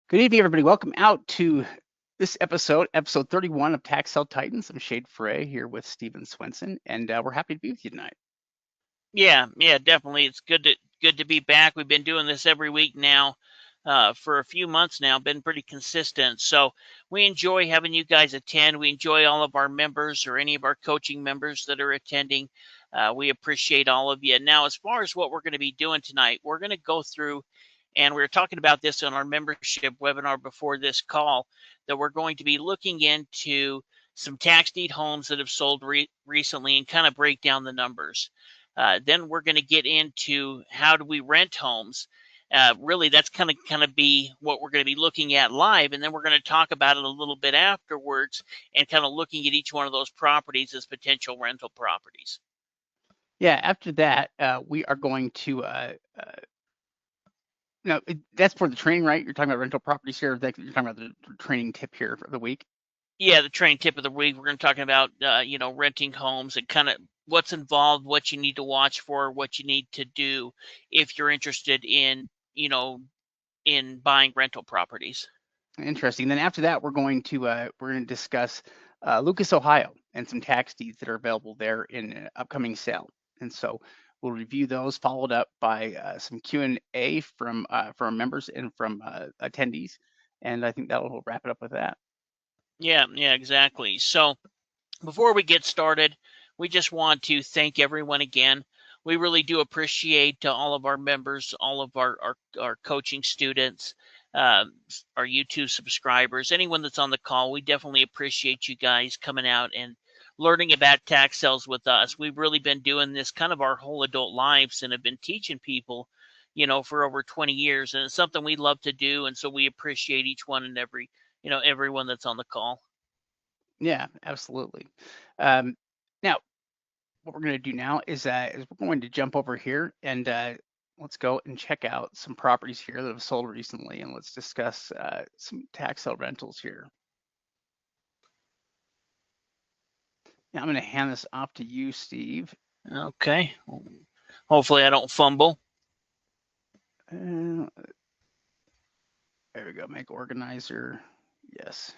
Good evening, everybody. Welcome out to this episode 31 of Tax Sale Titans. I'm Shade Frey here with Steven Swenson, and we're happy to be with you tonight. Yeah, definitely. It's good to be back. We've been doing this every week now for a few months now, been pretty consistent. So we enjoy having you guys attend. We enjoy all of our members or any of our coaching members that are attending. We appreciate all of you. Now, as far as what we're going to be doing tonight, we're going to go through, and we were talking about this on our membership webinar before this call, that we're going to be looking into some tax deed homes that have sold recently and kind of break down the numbers. Then we're going to get into how do we rent homes. Really, that's kind of be what we're going to be looking at live, and then we're going to talk about it a little bit afterwards, and kind of looking at each one of those properties as potential rental properties. Yeah, after that, we are going to, that's for the training, right? You're talking about rental properties here. You're talking about the training tip here for the week. Yeah, the training tip of the week. We're going to talk about renting homes and kind of what's involved, what you need to watch for, what you need to do if you're interested in buying rental properties. Interesting. Then after that, we're going to discuss Lucas, Ohio, and some tax deeds that are available there in an upcoming sale. And so we'll review those, followed up by some Q&A from our members and from attendees. And I think that'll wrap it up with that. Yeah, exactly. So before we get started, we just want to thank everyone again. We really do appreciate all of our members, all of our coaching students, our YouTube subscribers, anyone that's on the call. We definitely appreciate you guys coming out and learning about tax sales with us. We've really been doing this kind of our whole adult lives and have been teaching people, for over 20 years. And it's something we love to do. And so we appreciate each one and everyone that's on the call. Yeah, absolutely. Now, what we're going to do now is we're going to jump over here and let's go and check out some properties here that have sold recently, and let's discuss some tax sale rentals here. Now I'm going to hand this off to you, Steve. Okay. Hopefully I don't fumble. There we go. Make organizer. Yes.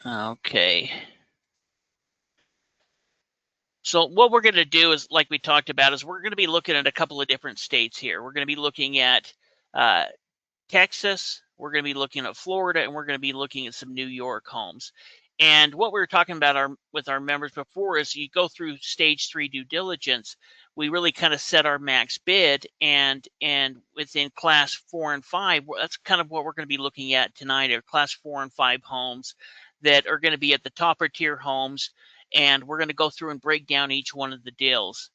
Okay. So what we're going to do is, like we talked about, is we're going to be looking at a couple of different states here. We're going to be looking at Texas, we're going to be looking at Florida, and we're going to be looking at some New York homes. And what we were talking about with our members before is you go through stage 3 due diligence. We really kind of set our max bid, and within class 4 and 5, that's kind of what we're going to be looking at tonight, are class 4 and 5 homes that are going to be at the topper tier homes, and we're going to go through and break down each one of the deals.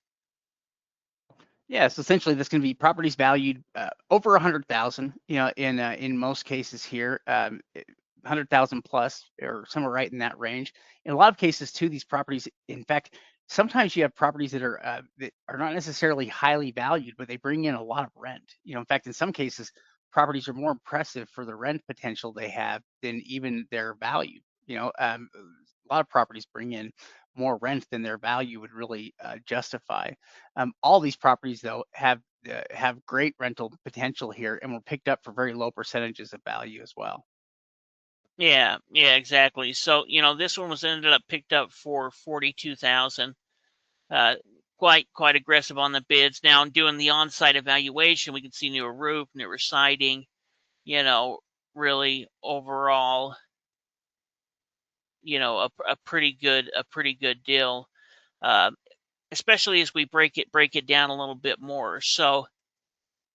Yeah, so essentially this can be properties valued over 100,000, in most cases here, 100,000 plus or somewhere right in that range. In a lot of cases too, these properties, in fact, sometimes you have properties that are not necessarily highly valued, but they bring in a lot of rent. In fact, in some cases, properties are more impressive for the rent potential they have than even their value. A lot of properties bring in more rent than their value would really justify. All these properties, though, have great rental potential here and were picked up for very low percentages of value as well. Yeah, exactly. So, this one was ended up picked up for 42,000. Quite aggressive on the bids. Now, doing the on-site evaluation, we can see newer roof, newer siding, really overall, a pretty good deal. Especially as we break it down a little bit more. So,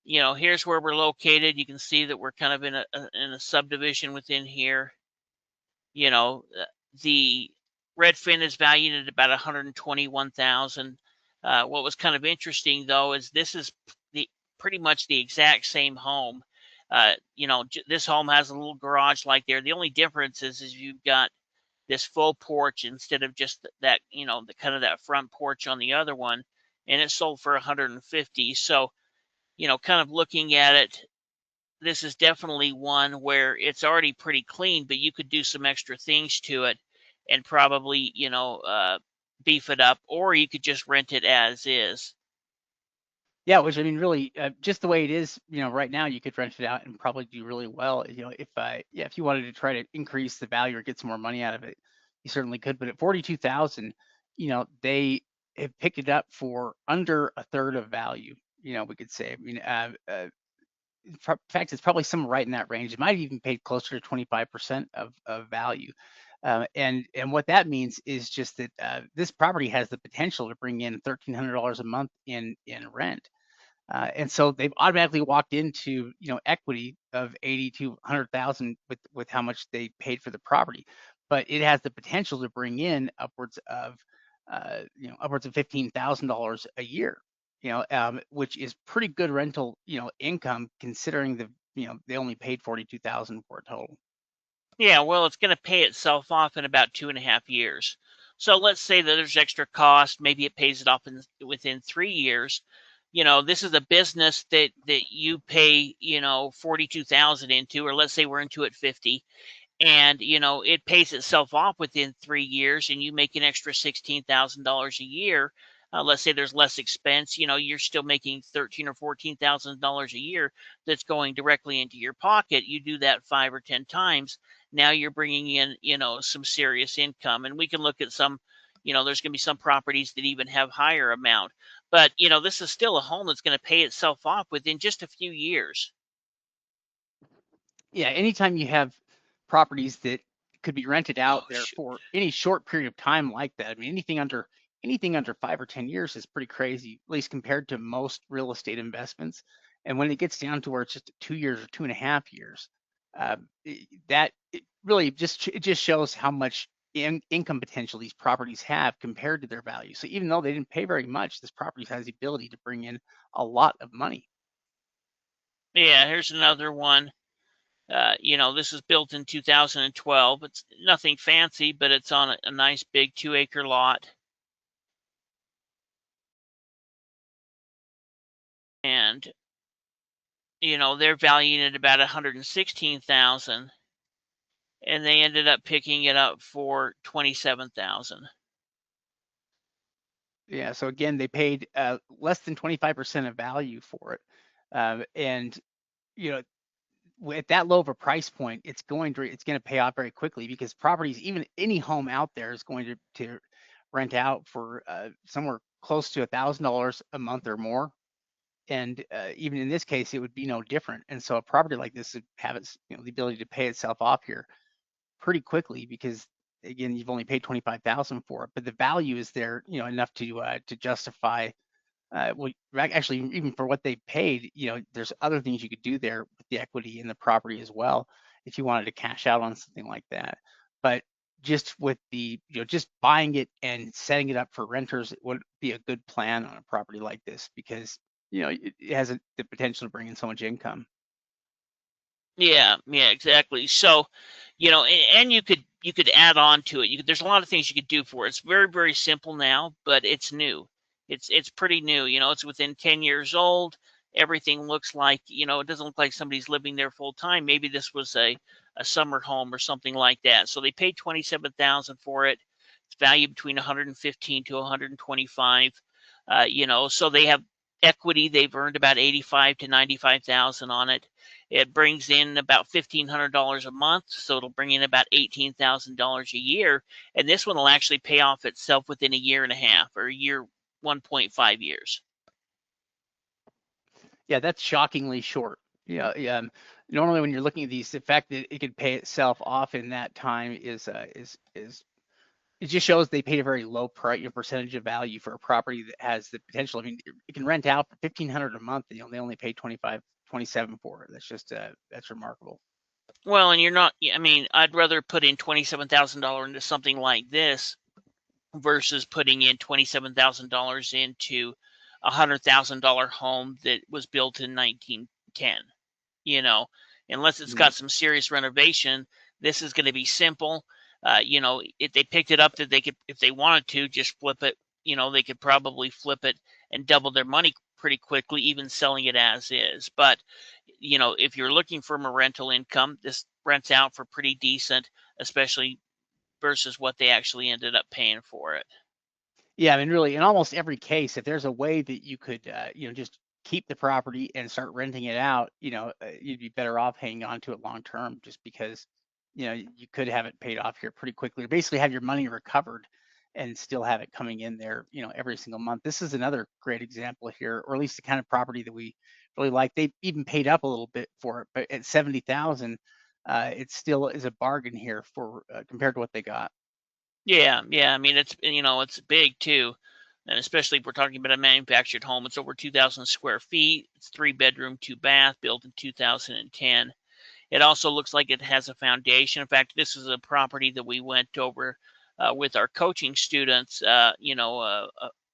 here's where we're located. You can see that we're kind of in a subdivision within here. The Redfin is valued at about 121,000. What was kind of interesting though is this is pretty much the exact same home. This home has a little garage like there. The only difference is you've got this full porch instead of just that, the kind of that front porch on the other one, and it sold for 150. So, kind of looking at it, this is definitely one where it's already pretty clean, but you could do some extra things to it and probably, beef it up, or you could just rent it as is. Yeah, which I mean, really, just the way it is, right now, you could rent it out and probably do really well. Yeah, if you wanted to try to increase the value or get some more money out of it, you certainly could. But at 42,000, they have picked it up for under a third of value. We could say. I mean, in fact, it's probably somewhere right in that range. It might have even paid closer to 25% of value. And what that means is just that this property has the potential to bring in $1,300 a month in rent. And so they've automatically walked into, equity of 80 to 100,000 with how much they paid for the property. But it has the potential to bring in upwards of $15,000 a year, which is pretty good rental, income considering they only paid 42,000 for it total. Yeah, well, it's going to pay itself off in about 2.5 years. So let's say that there's extra cost. Maybe it pays it off within 3 years. This is a business that you pay, 42,000 into, or let's say we're into it 50, and it pays itself off within 3 years, and you make an extra $16,000 a year. Let's say there's less expense. You're still making $13,000 or $14,000 a year that's going directly into your pocket. You do that 5 or 10 times. Now you're bringing in some serious income, and we can look at some. There's going to be some properties that even have higher amount, but this is still a home that's going to pay itself off within just a few years. Yeah, anytime you have properties that could be rented out Oh there shoot. for any short period of time like that, I mean, anything under 5 or 10 years is pretty crazy, at least compared to most real estate investments. And when it gets down to where it's just 2 years or 2.5 years, that it really it just shows how much income potential these properties have compared to their value. So even though they didn't pay very much, this property has the ability to bring in a lot of money. Yeah, here's another one. This was built in 2012. It's nothing fancy, but it's on a nice big 2-acre lot. And, they're valuing it about 116,000, and they ended up picking it up for 27,000. Yeah, so again, they paid less than 25% of value for it. And you know, at that low of a price point, it's going to pay off very quickly because properties, even any home out there, is going to rent out for somewhere close to $1,000 a month or more. And even in this case, it would be no different. And so a property like this would have the ability to pay itself off here pretty quickly because again, you've only paid 25,000 for it, but the value is there, enough to justify well, actually, even for what they paid, there's other things you could do there with the equity in the property as well if you wanted to cash out on something like that. But just with just buying it and setting it up for renters, it would be a good plan on a property like this because, it has the potential to bring in so much income. Yeah, yeah, exactly. So, and you could add on to it. There's a lot of things you could do for it. It's very, very simple now, but it's new. It's pretty new. It's within 10 years old. Everything looks like, it doesn't look like somebody's living there full time. Maybe this was a summer home or something like that. So they paid 27,000 for it. It's valued between 115 to 125. So they have equity. They've earned about 85 to 95,000 on it. It brings in about $1,500 a month, so it'll bring in about $18,000 a year. And this one will actually pay off itself within a year and a half, or 1.5 years. Yeah, that's shockingly short. Yeah, yeah. Normally, when you're looking at these, the fact that it could pay itself off in that time is it just shows they paid a very low price, percentage of value for a property that has the potential. I mean, it can rent out for 1,500 a month. They only paid 25, 27 for it. That's remarkable. Well, and you're not, I mean, I'd rather put in $27,000 into something like this versus putting in $27,000 into $100,000 home that was built in 1910. you know, Unless it's Mhm. got some serious renovation. This is going to be simple. If they picked it up, that they could, if they wanted to, just flip it. They could probably flip it and double their money pretty quickly, even selling it as is. But if you're looking for a rental income, this rents out for pretty decent, especially versus what they actually ended up paying for it. Yeah, I mean, really, in almost every case, if there's a way that you could, just keep the property and start renting it out, you'd be better off hanging on to it long term, just because, you could have it paid off here pretty quickly, or basically have your money recovered and still have it coming in there, every single month. This is another great example here, or at least the kind of property that we really like. They even paid up a little bit for it, but at 70,000, it still is a bargain here for compared to what they got. Yeah, yeah. I mean, it's big too, and especially if we're talking about a manufactured home. It's over 2,000 square feet. It's 3 bedroom, 2 bath, built in 2010. It also looks like it has a foundation. In fact, this is a property that we went over with our coaching students, a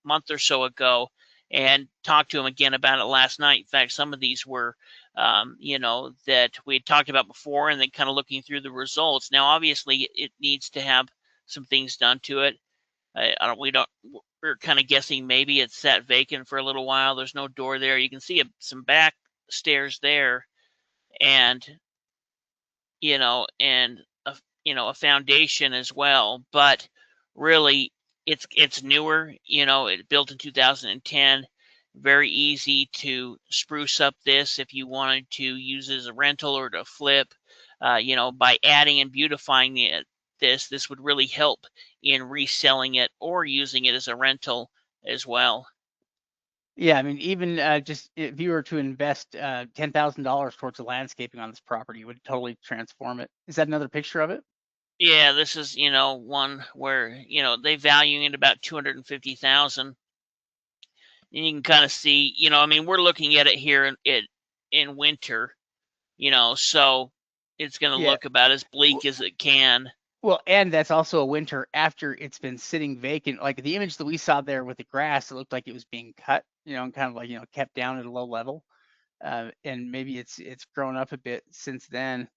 month or so ago, and talked to them again about it last night. In fact, some of these were, that we had talked about before, and then kind of looking through the results. Now, obviously, it needs to have some things done to it. I don't. We don't. We're kind of guessing maybe it's sat vacant for a little while. There's no door there. You can see some back stairs there, and and a foundation as well. But really, it's newer. It built in 2010. Very easy to spruce up this if you wanted to use it as a rental or to flip. By adding and beautifying this would really help in reselling it or using it as a rental as well. Yeah, I mean, even just if you were to invest $10,000 towards the landscaping on this property, it would totally transform it. Is that another picture of it? Yeah, this is one where they value it about 250,000. And you can kind of see, I mean, we're looking at it here in winter, so it's going to Yeah. look about as w- bleak as it can. Well, and that's also a winter after it's been sitting vacant. Like the image that we saw there with the grass, it looked like it was being cut, and kind of like kept down at a low level. And maybe it's grown up a bit since then.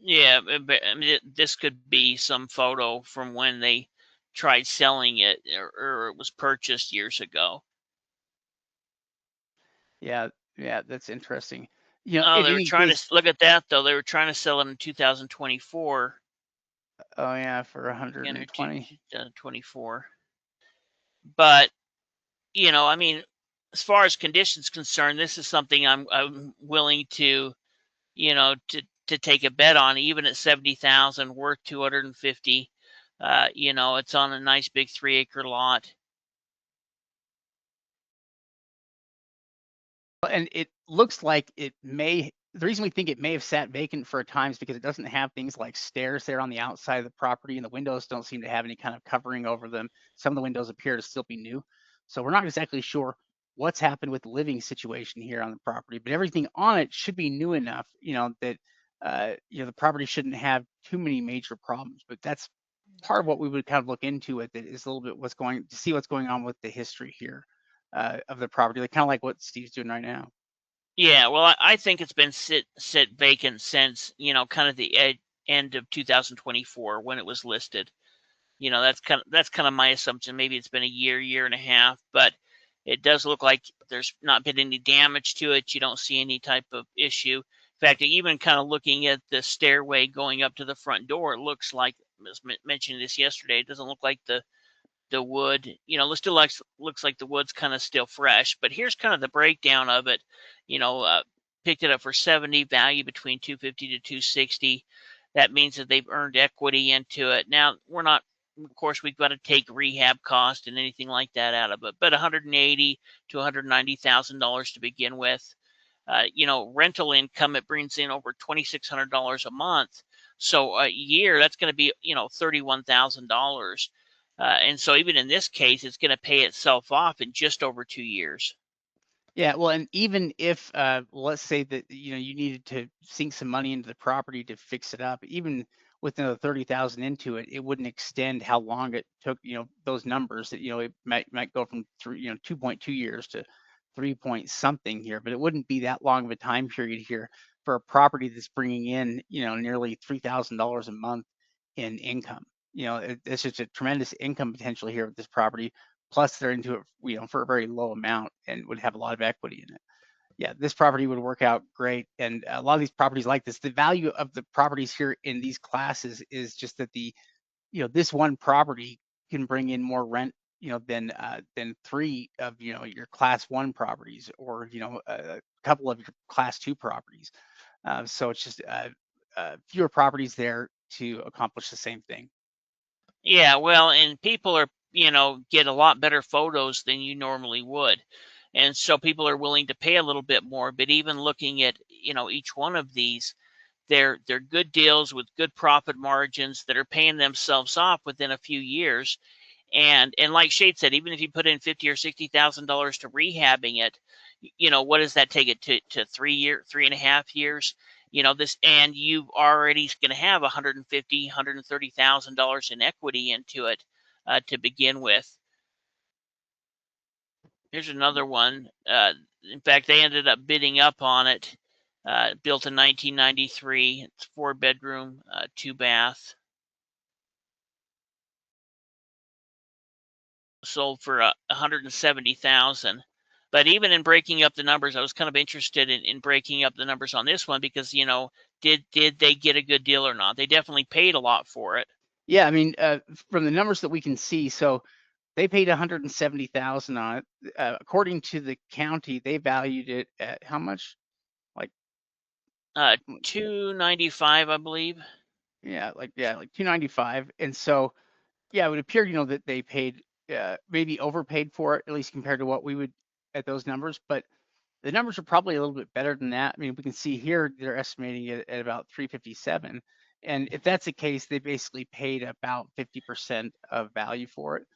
Yeah, but I mean, this could be some photo from when they tried selling it, or it was purchased years ago. Yeah, yeah, that's interesting. Oh, In they were any trying to case, look at that though. They were trying to sell it in 2024. oh yeah, for Again, or 120. 2024. But I mean, as far as conditions concerned, this is something I'm willing to to take a bet on, even at 70,000, worth 250. It's on a nice big 3 acre lot. And it looks like the reason we think it may have sat vacant for a time is because it doesn't have things like stairs there on the outside of the property, and the windows don't seem to have any kind of covering over them. Some of the windows appear to still be new. So we're not exactly sure what's happened with the living situation here on the property, but everything on it should be new enough, that the property shouldn't have too many major problems. But that's part of what we would kind of look into with it, is a little bit to see what's going on with the history here of the property, like kind of like what Steve's doing right now. Yeah, well, I think it's been sit vacant since kind of the end of 2024 when it was listed. That's kind of my assumption. Maybe it's been a year and a half, but it does look like there's not been any damage to it. You don't see any type of issue. In fact, even kind of looking at the stairway going up to the front door, it looks like I was mentioning this yesterday. It doesn't look like the wood, it still looks like the wood's kind of still fresh. But here's kind of the breakdown of it. You know, uh, Picked it up for 70, value between 250 to 260. That means that they've earned equity into it. Now we're not, of course, we've got to take rehab cost and anything like that out of it, but 180 to $190,000 to begin with. Rental income, it brings in over $2,600 a month. So a year, that's going to be, $31,000. And so even in this case, it's going to pay itself off in just over 2 years. Yeah, well, and even if let's say that you needed to sink some money into the property to fix it up, even with another 30,000 into it, it wouldn't extend how long it took. Those numbers that it might go from 2.2 years to 3 point something here, but it wouldn't be that long of a time period here for a property that's bringing in nearly $3,000 a month in income. It's just a tremendous income potential here with this property. Plus, they're into it, for a very low amount and would have a lot of equity in it. Yeah, this property would work out great. And a lot of these properties like this, the value of the properties here in these classes is just that this one property can bring in more rent, than three of your class one properties, or a couple of your class two properties. So it's just fewer properties there to accomplish the same thing. Yeah, well, and people are, get a lot better photos than you normally would. And so people are willing to pay a little bit more, but even looking at, each one of these, they're good deals with good profit margins that are paying themselves off within a few years. And like Shade said, even if you put in 50 or $60,000 to rehabbing it, what does that take it to 3 year, 3.5 years? This, and you already going to have 150, $130,000 in equity into it to begin with. Here's another one. In fact, they ended up bidding up on it. Built in 1993. It's 4 bedroom, 2 bath. Sold for 170,000. But even in breaking up the numbers, I was kind of interested in breaking up the numbers on this one because did they get a good deal or not? They definitely paid a lot for it. Yeah, I mean, from the numbers that we can see, so they paid 170,000 on it. According to the county, they valued it at how much? Like, Uh, let's see. 295, I believe. Like 295. And so, yeah, it would appear, that they paid, maybe overpaid for it, at least compared to what we would at those numbers. But the numbers are probably a little bit better than that. I mean, we can see here they're estimating it at about 357. And if that's the case, they basically paid about 50% of value for it.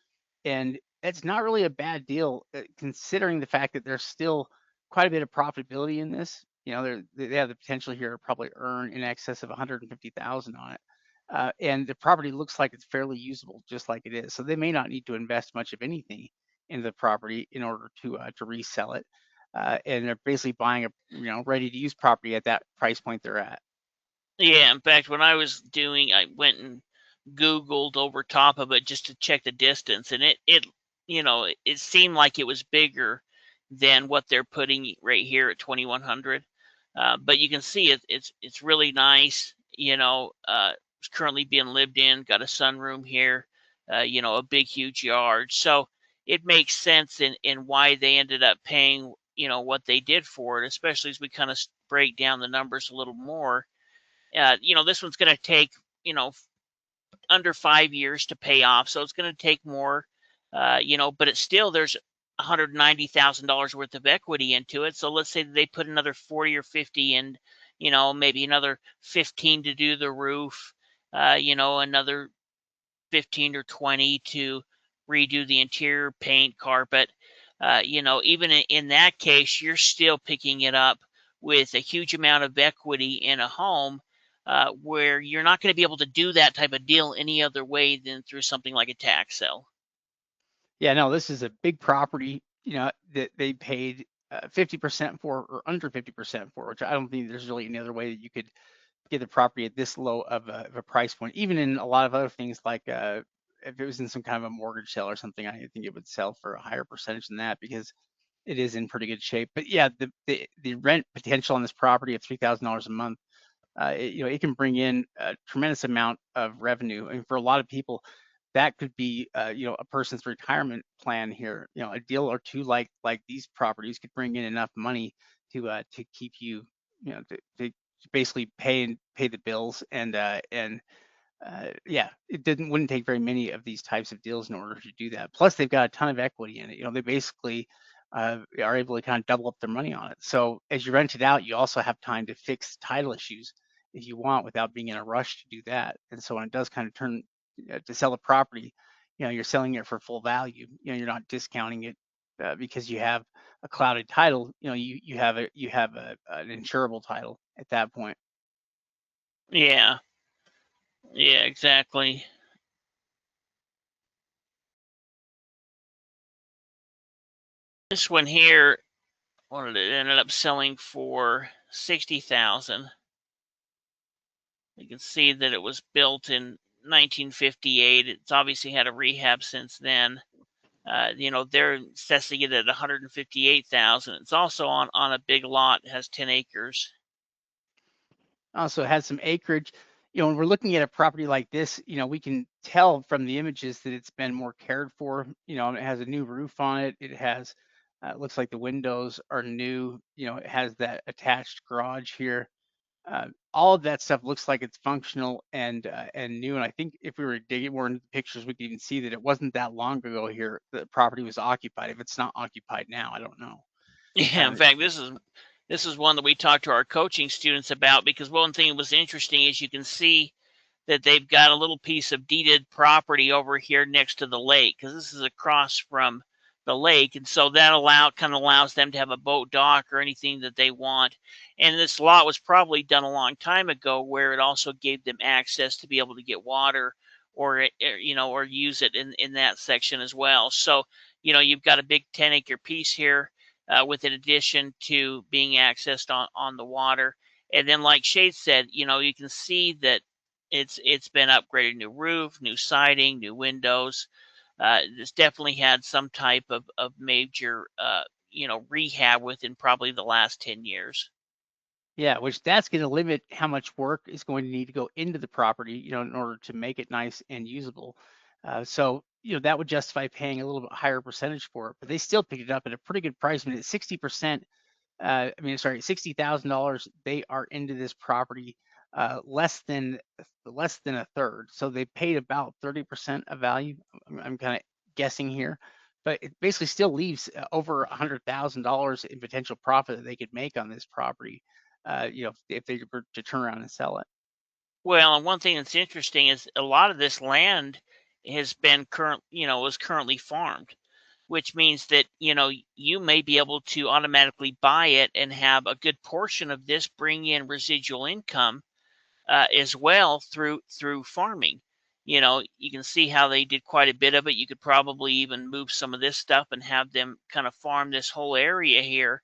And it's not really a bad deal, considering the fact that there's still quite a bit of profitability in this. They have the potential here to probably earn in excess of 150,000 on it. And the property looks like it's fairly usable, just like it is. So they may not need to invest much of anything in the property in order to resell it. And they're basically buying a ready to use property at that price point they're at. Yeah, in fact, when I was doing, I went and Googled over top of it just to check the distance, and it seemed like it was bigger than what they're putting right here at 2100. But you can see it's really nice. It's currently being lived in. Got a sunroom here. A big huge yard. So it makes sense in why they ended up paying what they did for it, especially as we kind of break down the numbers a little more. This one's going to take under 5 years to pay off, so it's going to take more. But it's still there's $190,000 worth of equity into it. So let's say that they put another 40 or 50 and maybe another 15 to do the roof, another 15 or 20 to redo the interior paint, carpet. Even in that case, you're still picking it up with a huge amount of equity in a home where you're not going to be able to do that type of deal any other way than through something like a tax sale. Yeah, no, this is a big property, that they paid 50% for, or under 50% for, which I don't think there's really any other way that you could get the property at this low of a price point. Even in a lot of other things, like if it was in some kind of a mortgage sale or something, I think it would sell for a higher percentage than that, because it is in pretty good shape. But yeah, the rent potential on this property of $3,000 a month, it can bring in a tremendous amount of revenue. And for a lot of people, that could be, a person's retirement plan here. A deal or two like these properties could bring in enough money to keep you, to basically pay the bills. And yeah, wouldn't take very many of these types of deals in order to do that. Plus, they've got a ton of equity in it. They basically are able to kind of double up their money on it. So as you rent it out, you also have time to fix title issues if you want, without being in a rush to do that. And so when it does kind of turn to sell a property, you're selling it for full value. You're not discounting it because you have a clouded title. You have an insurable title at that point. Yeah, yeah, exactly. This one here, what did it ended up selling for 60,000. You can see that it was built in 1958. It's obviously had a rehab since then. They're assessing it at 158,000. It's also on a big lot. It has 10 acres. Also has some acreage. when we're looking at a property like this, we can tell from the images that it's been more cared for. It has a new roof on it. It has, looks like the windows are new. It has that attached garage here. All of that stuff looks like it's functional and new. And I think if we were digging more into the pictures, we could even see that it wasn't that long ago here the property was occupied. If it's not occupied now, I don't know. Yeah, in Um, fact, this is one that we talked to our coaching students about, because one thing that was interesting is you can see that they've got a little piece of deeded property over here next to the lake, because this is across from the lake, and so that kind of allows them to have a boat dock or anything that they want. And this lot was probably done a long time ago, where it also gave them access to be able to get water, or use it in that section as well. So you've got a big 10-acre piece here, with an addition to being accessed on the water. And then, like Shade said, you can see that it's been upgraded: new roof, new siding, new windows. It's definitely had some type of major rehab within probably the last 10 years. Yeah, which that's going to limit how much work is going to need to go into the property, in order to make it nice and usable. So, that would justify paying a little bit higher percentage for it, but they still picked it up at a pretty good price. I mean, at 60%, sorry, $60,000, they are into this property, less than a third. So they paid about 30% of value. I'm kind of guessing here, but it basically still leaves over $100,000 in potential profit that they could make on this property, if they were to turn around and sell it. Well, and one thing that's interesting is a lot of this land has been is currently farmed, which means that you may be able to automatically buy it and have a good portion of this bring in residual income, as well through farming. You can see how they did quite a bit of it. You could probably even move some of this stuff and have them kind of farm this whole area here.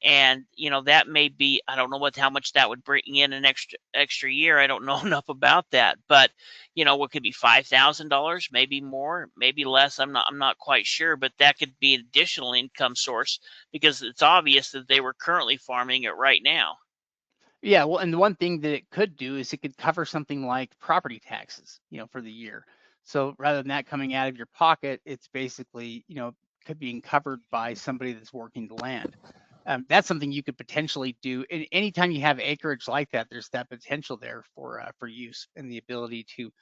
And that may be, I don't know how much that would bring in an extra year. I don't know enough about that, but what could be $5,000, maybe more, maybe less. I'm not quite sure, but that could be an additional income source, because it's obvious that they were currently farming it right now. Yeah, well, and the one thing that it could do is it could cover something like property taxes, for the year. So rather than that coming out of your pocket, it's basically, could being covered by somebody that's working the land. That's something you could potentially do. And anytime you have acreage like that, there's that potential there for use and the ability to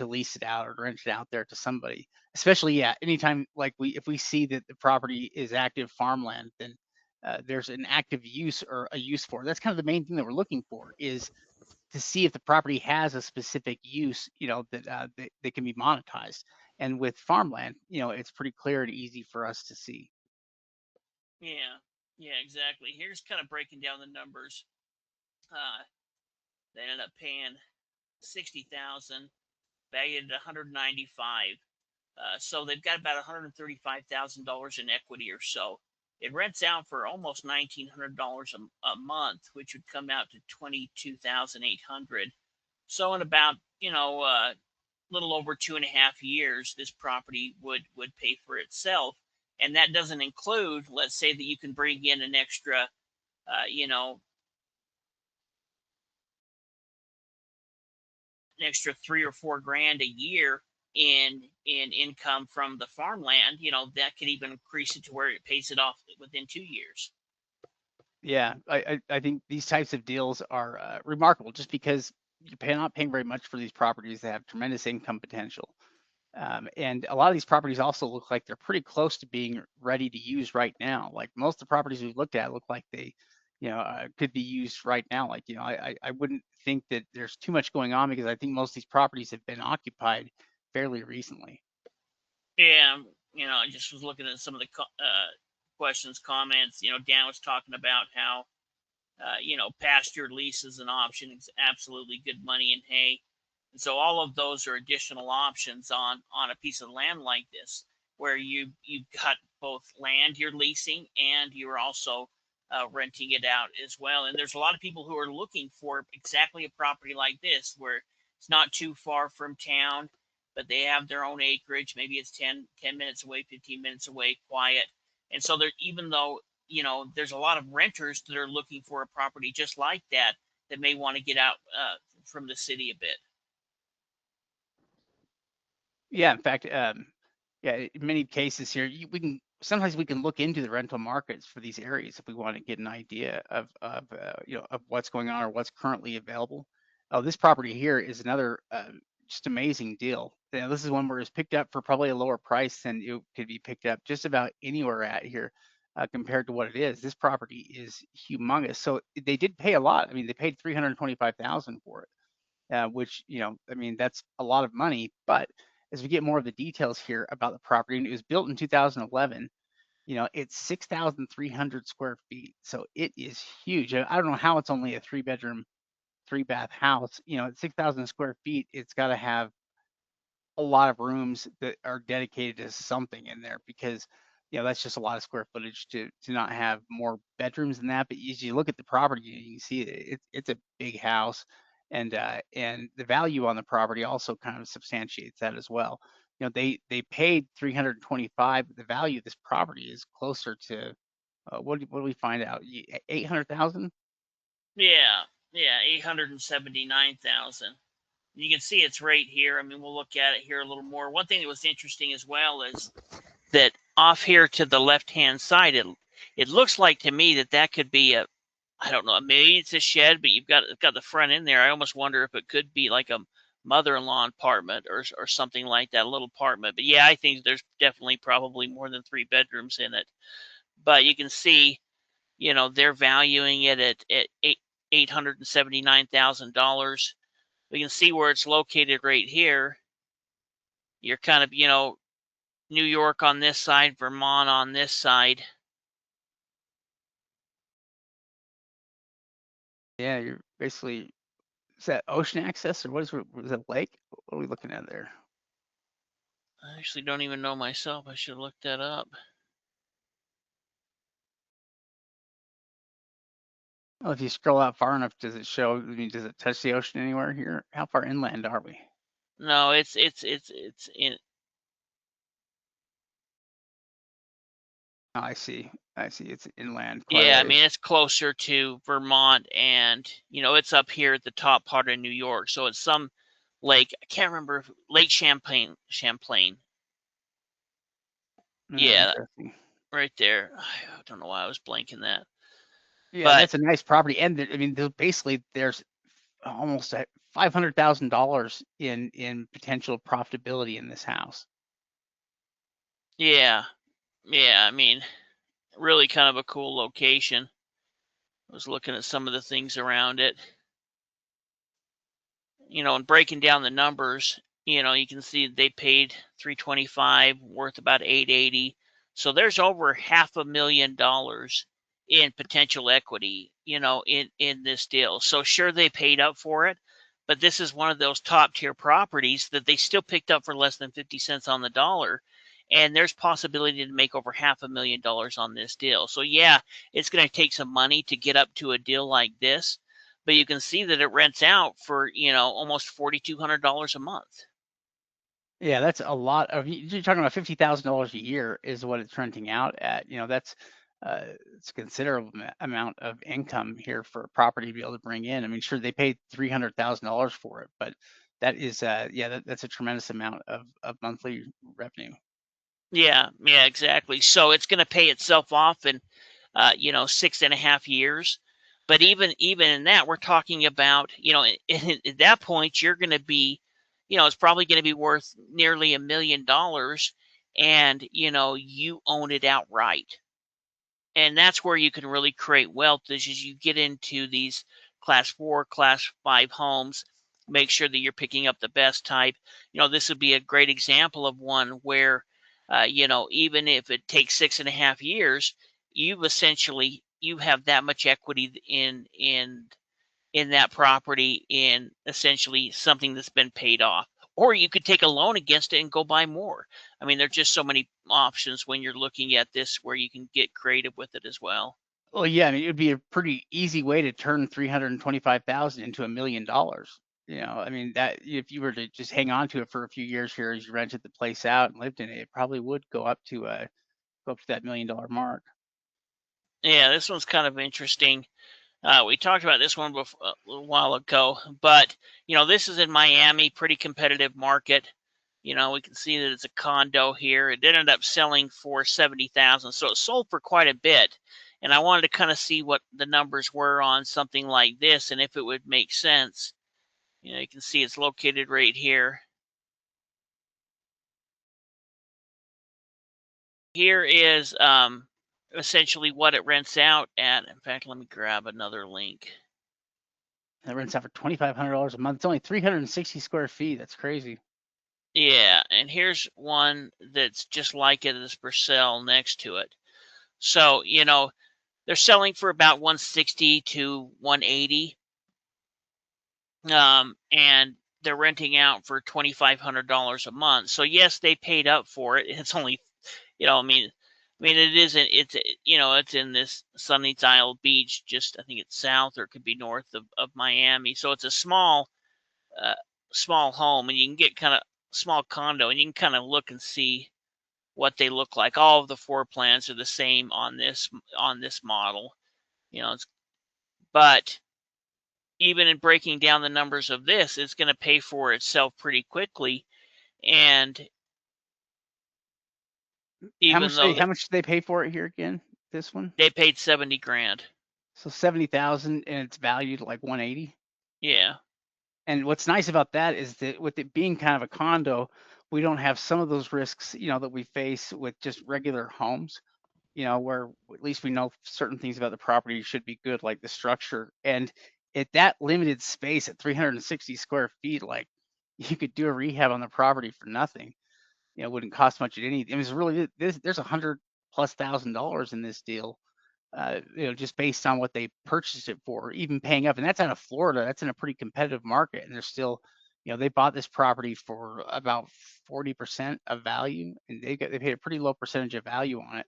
lease it out or rent it out there to somebody. Especially, yeah, anytime like if we see that the property is active farmland, then there's an active use or a use for it. That's kind of the main thing that we're looking for, is to see if the property has a specific use, that can be monetized. And with farmland, it's pretty clear and easy for us to see. Yeah, yeah, exactly. Here's kind of breaking down the numbers. Uh, they ended up paying 60,000, valued at 195. So they've got about $135,000 in equity or so. It rents out for almost $1,900 a month, which would come out to 22,800. So in about little over 2.5 years, this property would pay for itself, and that doesn't include, let's say that you can bring in an extra, uh, you know, an extra 3 or 4 grand a year in income from the farmland. That could even increase it to where it pays it off within 2 years. Yeah, I think these types of deals are remarkable just because not paying very much for these properties that have tremendous income potential. And a lot of these properties also look like they're pretty close to being ready to use right now. Like most of the properties we've looked at look like they, could be used right now. Like, I wouldn't think that there's too much going on because I think most of these properties have been occupied fairly recently. Yeah, I just was looking at some of the questions, comments. Dan was talking about how pasture lease is an option. It's absolutely good money in hay. And so all of those are additional options on a piece of land like this, where you've got both land you're leasing and you're also renting it out as well. And there's a lot of people who are looking for exactly a property like this, where it's not too far from town, but they have their own acreage. Maybe it's 10 minutes away, 15 minutes away, quiet. And so there, even though there's a lot of renters that are looking for a property just like that, that may want to get out from the city a bit. Yeah, in fact, yeah, in many cases here, sometimes we can look into the rental markets for these areas if we want to get an idea of what's going on or what's currently available. Oh, this property here is another just amazing deal. This is one where it's picked up for probably a lower price than it could be picked up just about anywhere at here compared to what it is. This property is humongous. So they did pay a lot. I mean, they paid 325,000 for it, which, I mean, that's a lot of money. But as we get more of the details here about the property, and it was built in 2011, it's 6,300 square feet. So it is huge. I don't know how it's only a three-bedroom, three-bath house. At 6,000 square feet, it's got to have a lot of rooms that are dedicated to something in there because that's just a lot of square footage to not have more bedrooms than that. But as you look at the property, you can see it's a big house, and the value on the property also kind of substantiates that as well. They paid 325, but the value of this property is closer to what do we find out? 800,000. Yeah, yeah, 879,000. You can see it's right here. I mean, we'll look at it here a little more. One thing that was interesting as well is that off here to the left-hand side, it looks like to me that could be a, I don't know, maybe it's a shed, but you've got the front in there. I almost wonder if it could be like a mother-in-law apartment or something like that, a little apartment. But yeah, I think there's definitely probably more than 3 bedrooms in it. But you can see, they're valuing it at $879,000. We can see where it's located right here. You're kind of, New York on this side, Vermont on this side. Yeah, you're basically, is that ocean access or was that lake? What are we looking at there? I actually don't even know myself. I should look that up. Well, if you scroll out far enough, does it show? I mean, does it touch the ocean anywhere here? How far inland are we? No, it's in. Oh, I see. I see. It's inland quite a Yeah, I ways. mean it's closer to Vermont, and it's up here at the top part of New York. So it's some lake. I can't remember if Lake Champlain. Champlain. Oh, Yeah, interesting. right there. I don't know why I was blanking that, Yeah, and but that's a nice property. And I mean, basically, there's almost $500,000 in potential profitability in this house. yeah, yeah. I mean, really kind of a cool location. I was looking at some of the things around it. And breaking down the numbers, you can see they paid 325, worth about 880. So there's over $500,000 in potential equity, in this deal. So sure they paid up for it, but this is one of those top tier properties that they still picked up for less than 50 cents on the dollar. And there's possibility to make over $500,000 on this deal. So yeah, it's going to take some money to get up to a deal like this, but you can see that it rents out for almost $4,200 a month. Yeah, that's a lot of. You're talking about $50,000 a year is what it's renting out at. That's uh, it's a considerable amount of income here for a property to be able to bring in. I mean, sure, they paid $300,000 for it, but that is, yeah, that's a tremendous amount of monthly revenue. Yeah, exactly. So it's going to pay itself off in 6.5 years. But even in that, we're talking about at that point you're going to be, it's probably going to be worth nearly $1 million, and you own it outright. And that's where you can really create wealth is as you get into these class 4, class 5 homes. Make sure that you're picking up the best type. This would be a great example of one where even if it takes 6.5 years, you have that much equity in that property, in essentially something that's been paid off. Or you could take a loan against it and go buy more. I mean, there's just so many options when you're looking at this where you can get creative with it as well. Well, yeah, I mean, it would be a pretty easy way to turn 325,000 into $1 million. I mean, that if you were to just hang on to it for a few years here as you rented the place out and lived in it, it probably would go up to that $1 million mark. Yeah, this one's kind of interesting. We talked about this one before, a little while ago, but this is in Miami, pretty competitive market. We can see that it's a condo here. It ended up selling for 70,000, so it sold for quite a bit. And I wanted to kind of see what the numbers were on something like this, and if it would make sense. You can see it's located right here. Here is essentially what it rents out at. In fact, let me grab another link. That rents out for $2,500 a month. It's only 360 square feet. That's crazy. Yeah, and here's one that's just like it is for sale next to it. So, they're selling for about 160 to 180. And they're renting out for $2,500 a month. So yes, they paid up for it. It's only, I mean, it isn't. It's in this Sunny Isle Beach, just I think it's south or it could be north of Miami. So it's a uh, small home, and you can get kind of small condo, and you can kind of look and see what they look like. All of the floor plans are the same on this model. But even in breaking down the numbers of this, it's going to pay for itself pretty quickly. And even though How much did they pay for it here again? This one? they paid 70 grand. So 70,000 and it's valued like 180. Yeah. And what's nice about that is that with it being kind of a condo, we don't have some of those risks, that we face with just regular homes, where at least we know certain things about the property should be good, like the structure. And at that limited space at 360 square feet, like you could do a rehab on the property for nothing. It wouldn't cost much at any. I mean, it's really there's $100,000+ in this deal, just based on what they purchased it for, even paying up. And that's out of Florida. That's in a pretty competitive market. And they're still, they bought this property for about 40% of value, and they paid a pretty low percentage of value on it,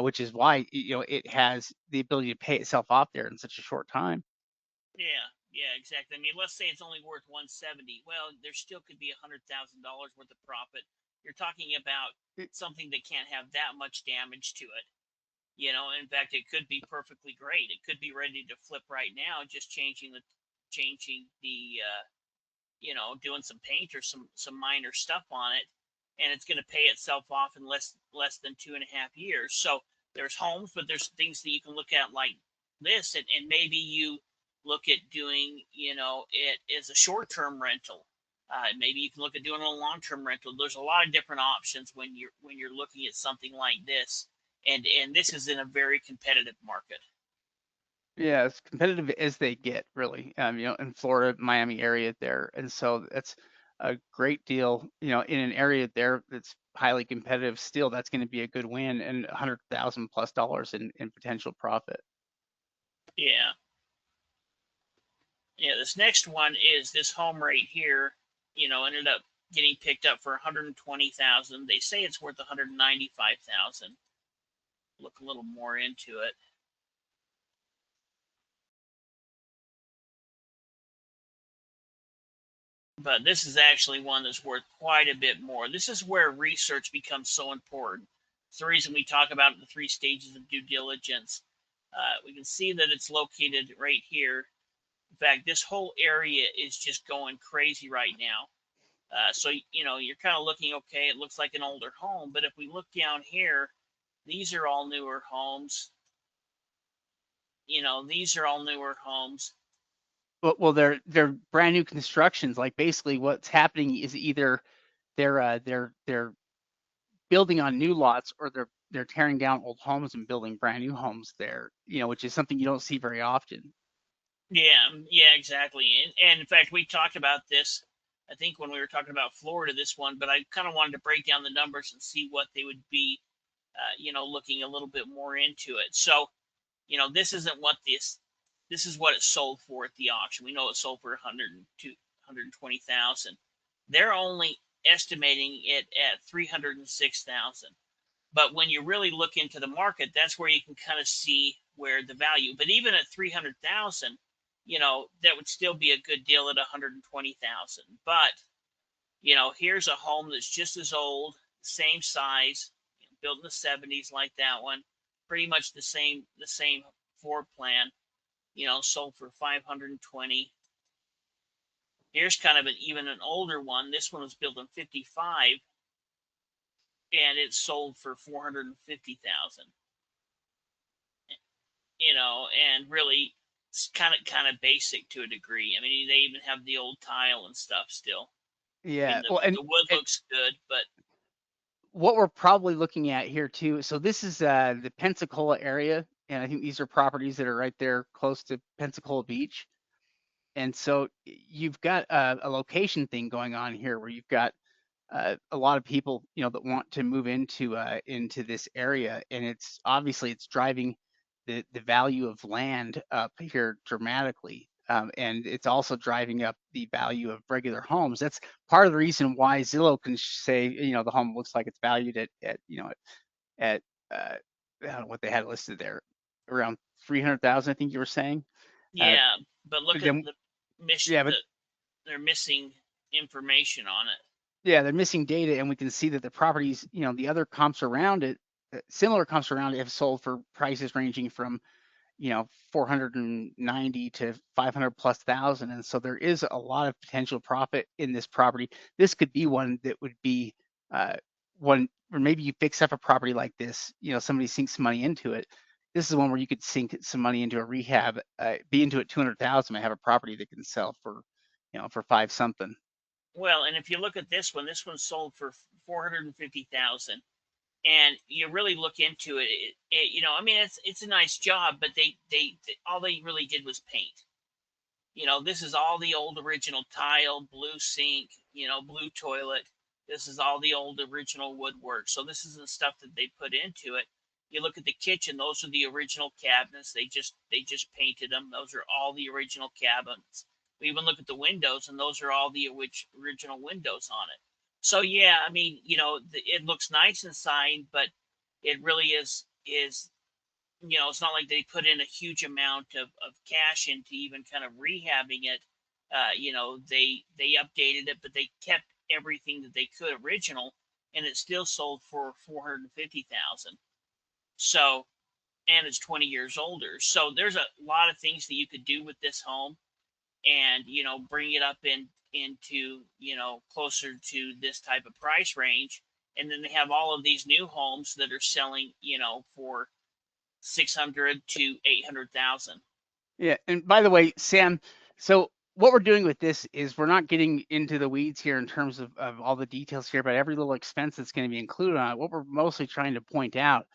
which is why it has the ability to pay itself off there in such a short time. Yeah. Yeah, exactly. I mean, let's say it's only worth 170. Well, there still could be $100,000 worth of profit. You're talking about something that can't have that much damage to it. In fact, it could be perfectly great. It could be ready to flip right now, just changing the doing some paint or some minor stuff on it, and it's going to pay itself off in less than 2.5 years. So there's homes, but there's things that you can look at like this, and maybe you look at doing it as a short-term rental. Maybe you can look at doing a long-term rental. There's a lot of different options when you're looking at something like this, and this is in a very competitive market. Yeah, as competitive as they get, really. In Florida, Miami area there, and so that's a great deal. In an area there that's highly competitive, still that's going to be a good win and $100,000+ in potential profit. Yeah. Yeah, this next one is this home right here. Ended up getting picked up for 120,000. They say it's worth 195,000. Look a little more into it. But this is actually one that's worth quite a bit more. This is where research becomes so important. It's the reason we talk about the 3 stages of due diligence. We can see that it's located right here. In fact, this whole area is just going crazy right now. So you're kind of looking, okay, it looks like an older home, but if we look down here, these are all newer homes. These are all newer homes. Well, they're brand new constructions. Like basically, what's happening is either they're building on new lots, or they're tearing down old homes and building brand new homes there. Which is something you don't see very often. Yeah, yeah, exactly. And in fact, we talked about this, I think, when we were talking about Florida, this one, but I kind of wanted to break down the numbers and see what they would be, looking a little bit more into it. So, this isn't what this is what it sold for at the auction. We know it sold for 120,000. They're only estimating it at 306,000. But when you really look into the market, that's where you can kind of see where the value. But even at 300,000, that would still be a good deal at 120,000. But here's a home that's just as old, same size, built in the 70s like that one, pretty much the same floor plan. sold for 520. Here's kind of even an older one. This one was built in 55, and it sold for 450,000. And really, it's kind of basic to a degree. I mean, they even have the old tile and stuff still. I Yeah. mean, the Well, the wood and looks good, but what we're probably looking at here too. So this is the Pensacola area, and I think these are properties that are right there close to Pensacola Beach. And so you've got a location thing going on here where you've got a lot of people, that want to move into this area, and it's obviously it's driving the value of land up here dramatically, and it's also driving up the value of regular homes. That's part of the reason why Zillow can say, the home looks like it's valued at I don't know what they had listed there, around 300,000, I think you were saying. Uh, yeah. But look but at then, the mission. yeah, but They're missing information on it. yeah, they're missing data, and we can see that the properties, the other comps around it, similar comps around it, have sold for prices ranging from, 490 to 500 plus thousand. And so there is a lot of potential profit in this property. This could be one that would be uh, one, or maybe you fix up a property like this, somebody sinks some money into it. This is one where you could sink some money into a rehab, be into it 200,000, and have a property that can sell for, for five something. Well, and if you look at this one sold for 450,000, and you really look into I mean, it's a nice job, but they all they really did was paint. This is all the old original tile, blue sink, blue toilet. This is all the old original woodwork. So this is the stuff that they put into it. You look at the kitchen; those are the original cabinets. They just painted them. Those are all the original cabinets. We even look at the windows, and those are all the original windows on it. So yeah, I mean, it looks nice inside, but it really is it's not like they put in a huge amount of cash into even kind of rehabbing it. They updated it, but they kept everything that they could original, and it still sold for 450,000. So, and it's 20 years older. So there's a lot of things that you could do with this home, and bring it up into closer to this type of price range. And then they have all of these new homes that are selling for 600 to 800,000. Yeah, and by the way, Sam, so what we're doing with this is we're not getting into the weeds here in terms of all the details here, but every little expense that's going to be included on it. What we're mostly trying to point out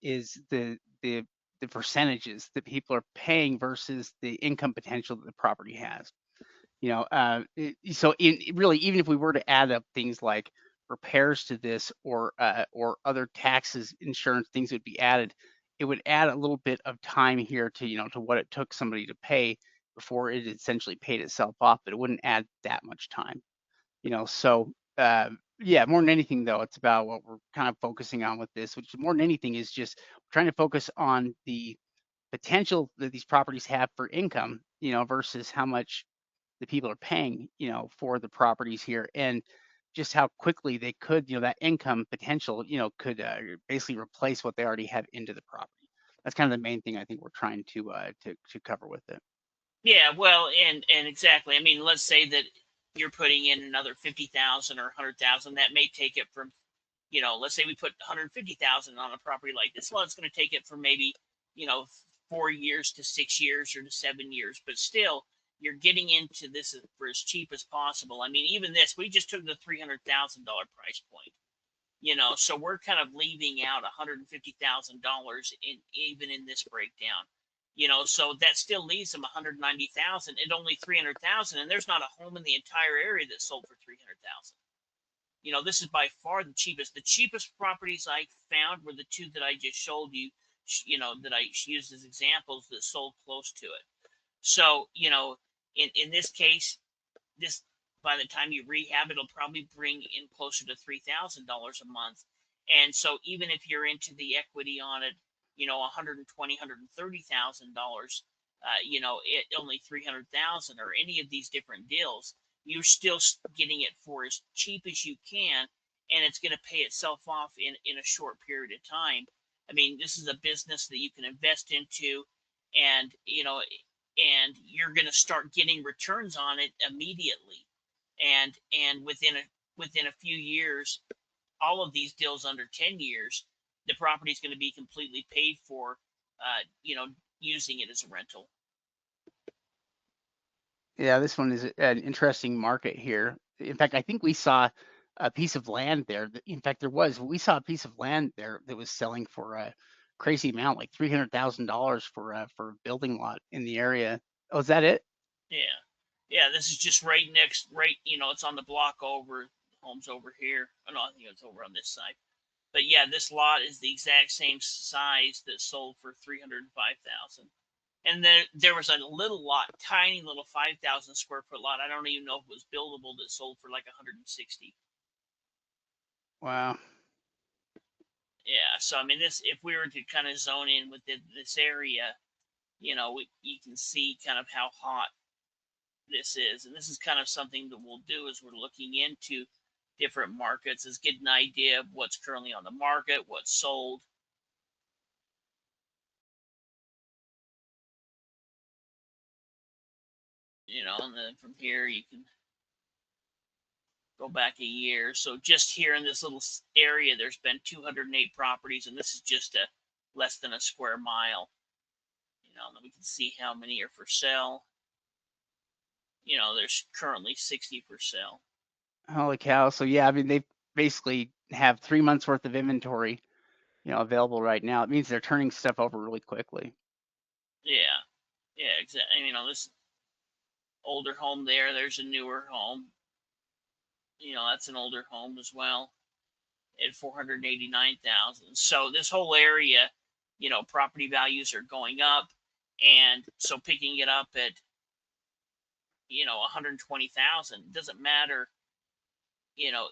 is the percentages that people are paying versus the income potential that the property has. So really, even if we were to add up things like repairs to this, or other taxes, insurance, things would be added, it would add a little bit of time here to, to what it took somebody to pay before it essentially paid itself off, but it wouldn't add that much time. So yeah, more than anything though, it's about what we're kind of focusing on with this, which more than anything is just trying to focus on the potential that these properties have for income, versus how much the people are paying, for the properties here, and just how quickly they could, that income potential, could basically replace what they already have into the property. That's kind of the main thing I think we're trying to cover with it. Yeah, well, and exactly. I mean, let's say that you're putting in another 50,000 or 100,000. That may take it from, let's say we put 150,000 on a property like this. Well, it's going to take it from maybe, you know, 4 years to 6 years or to 7 years. But still, you're getting into this for as cheap as possible. I mean, even this, we just took the $300,000 price point. So we're kind of leaving out $150,000 in even in this breakdown. So that still leaves them 190,000 and only 300,000, and there's not a home in the entire area that sold for 300,000. This is by far the cheapest. The cheapest properties I found were the two that I just showed you, that I used as examples that sold close to it. So, in this case, this by the time you rehab, it'll probably bring in closer to $3,000 a month. And so even if you're into the equity on it, 120, $130,000, it only 300,000 or any of these different deals, you're still getting it for as cheap as you can, and it's going to pay itself off in a short period of time. I mean, this is a business that you can invest into, and and you're going to start getting returns on it immediately. And within a few years, all of these deals under 10 years, the property is going to be completely paid for, you know, using it as a rental. Yeah, this one is an interesting market here. In fact, I think we saw a piece of land there. In fact, we saw a piece of land there that was selling for a crazy amount, like $300,000 for a building lot in the area. Oh, is that it? Yeah. Yeah, this is just right, it's on the block over, home's over here. Oh, no, I think it's over on this side. But yeah, this lot is the exact same size that sold for 305,000. And then there was a little lot, tiny little 5,000 square foot lot. I don't even know if it was buildable, that sold for like 160. Wow. Yeah, so I mean, this, if we were to kind of zone in with this area, you can see kind of how hot this is, and this is kind of something that we'll do as we're looking into different markets, is get an idea of what's currently on the market, what's sold. And then from here you can go back a year. So just here in this little area, there's been 208 properties, and this is just a less than a square mile. And then we can see how many are for sale. There's currently 60 for sale. Holy cow. So yeah, I mean, they basically have 3 months worth of inventory, available right now. It means they're turning stuff over really quickly. Yeah, yeah, exactly. This older home there. There's a newer home. That's an older home as well at 489,000. So this whole area, property values are going up, and so picking it up at 120,000 doesn't matter. You know,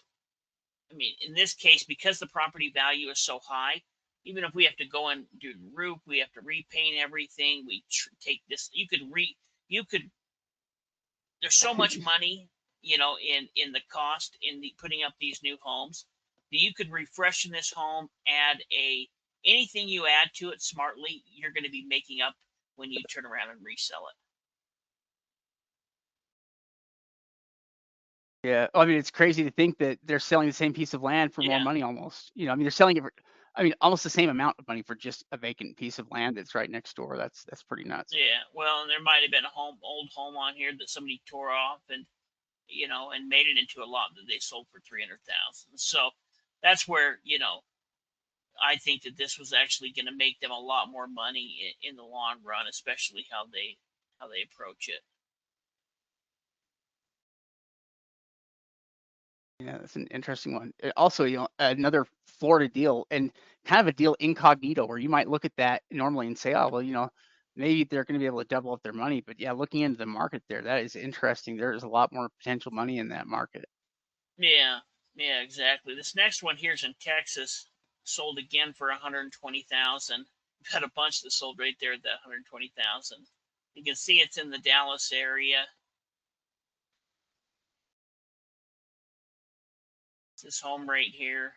in this case, because the property value is so high, even if we have to go and do the roof, we have to repaint everything. We take this. You could. There's so much money, in the cost in the putting up these new homes, that you could refreshen this home, add anything you add to it smartly, you're going to be making up when you turn around and resell it. Yeah. I mean, it's crazy to think that they're selling the same piece of land for more Yeah, money almost. I mean, they're selling it for, I mean, almost the same amount of money for just a vacant piece of land that's right next door. That's pretty nuts. yeah. Well, and there might have been a old home on here that somebody tore off, and made it into a lot that they sold for 300,000. So that's where, I think that this was actually going to make them a lot more money in the long run, especially how they approach it. Yeah, that's an interesting one. Also, another Florida deal and kind of a deal incognito where you might look at that normally and say, oh, well, maybe they're going to be able to double up their money. But yeah, looking into the market there, that is interesting. There is a lot more potential money in that market. Yeah, yeah, exactly. This next one here's in Texas, sold again for 120,000. Got a bunch that sold right there at that 120,000. You can see it's in the Dallas area. It's this home right here,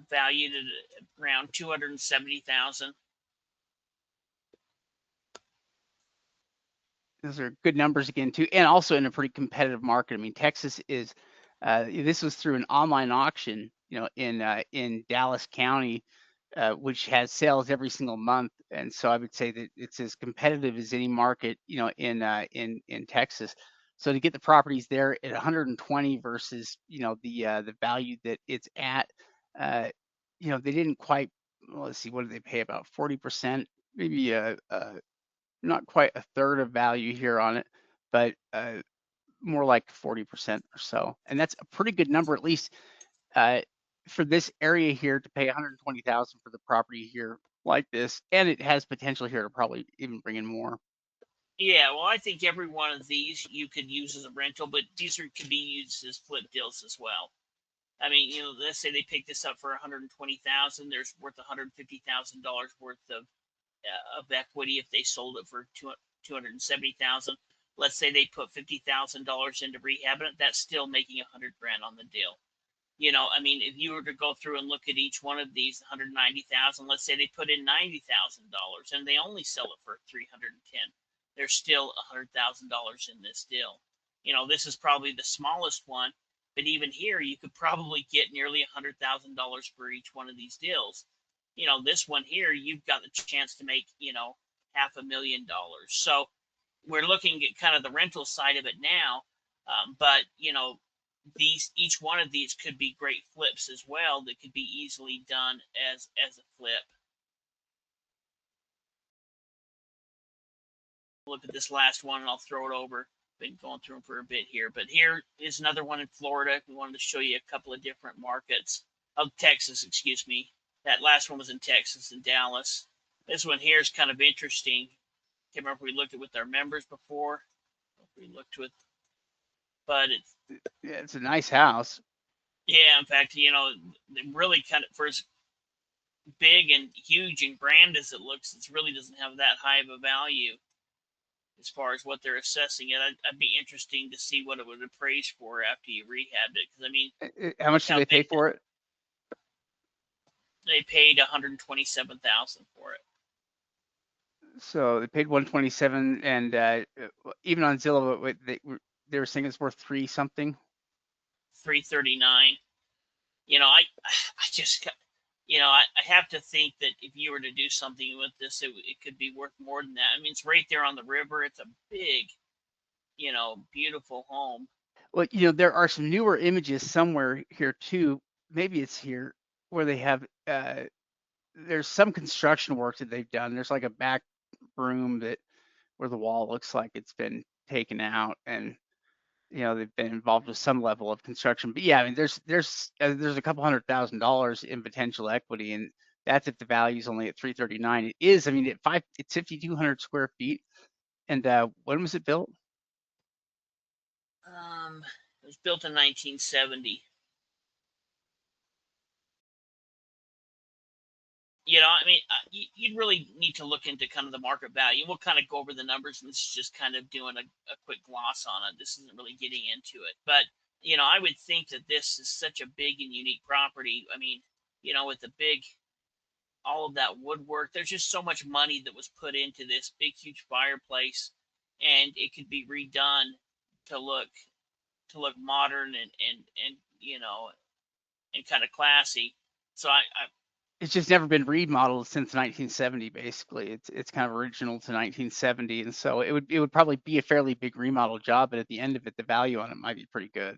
valued at around 270,000. Those are good numbers again too, and also in a pretty competitive market. I mean, Texas is. This was through an online auction, in Dallas County, which has sales every single month, and so I would say that it's as competitive as any market, in Texas. So to get the properties there at 120 versus, the value that it's at, they didn't quite. Well, let's see, what did they pay? About 40%, maybe not quite a third of value here on it, but more like 40% or so. And that's a pretty good number, at least uh, for this area here, to pay 120,000 for the property here like this. And it has potential here to probably even bring in more. Yeah, well, I think every one of these you could use as a rental, but these could be used as flip deals as well. Let's say they pick this up for 120,000. There's worth $150,000 worth of equity if they sold it for 270,000. Let's say they put $50,000 into rehab, and that's still making 100 grand on the deal. You know, I mean, if you were to go through and look at each one of these 190,000, let's say they put in $90,000 and they only sell it for 310, there's still $100,000 in this deal. You know, this is probably the smallest one, but even here you could probably get nearly $100,000 for each one of these deals. You know, this one here, you've got the chance to make, you know, $500,000. So we're looking at kind of the rental side of it now, but you know, each one of these could be great flips as well that could be easily done as a flip. Look at this last one and I'll throw it over. Been going through them for a bit here, but here is another one in Florida. We wanted to show you a couple of different markets of Texas, excuse me. That last one was in Texas and Dallas. This one here is kind of interesting. Can't remember if we looked at it with our members before. We looked with, but it's a nice house. yeah, in fact, you know, really kind of for as big and huge and grand as it looks, it really doesn't have that high of a value as far as what they're assessing it. I'd be interesting to see what it would appraise for after you rehabbed it. Because I mean, How much did they pay for it? They paid 127,000 for it. So they paid 127, and even on Zillow, they were saying it's worth 3 something. 339. You know, I just, you know, I have to think that if you were to do something with this, it could be worth more than that. I mean, it's right there on the river. It's a big, you know, beautiful home. Well, you know, there are some newer images somewhere here too. Maybe it's here where they have there's some construction work that they've done. There's like a back room that where the wall looks like it's been taken out, and you know they've been involved with some level of construction. But yeah, I mean, there's a couple $100,000 in potential equity, and that's if the value is only at 339. It is, I mean, it's 5,200 square feet. And when was it built? It was built in 1970. You know, I mean, you'd really need to look into kind of the market value. We'll kind of go over the numbers, and this is just kind of doing a quick gloss on it. This isn't really getting into it, but you know, I would think that this is such a big and unique property. I mean, you know, with the big, all of that woodwork, there's just so much money that was put into this big, huge fireplace, and it could be redone to look modern and you know, and kind of classy. So It's just never been remodeled since 1970. Basically, it's kind of original to 1970, and so it would probably be a fairly big remodel job. But at the end of it, the value on it might be pretty good.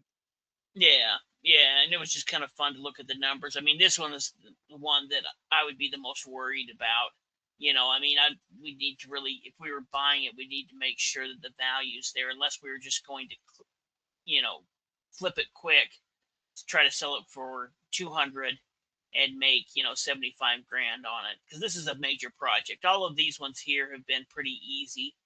Yeah, yeah, and it was just kind of fun to look at the numbers. I mean, this one is the one that I would be the most worried about. You know, I mean, we need to really, if we were buying it, we need to make sure that the value's there, unless we were just going to, you know, flip it quick to try to sell it for 200 and make, you know, 75 grand on it. Because this is a major project. All of these ones here have been pretty easy,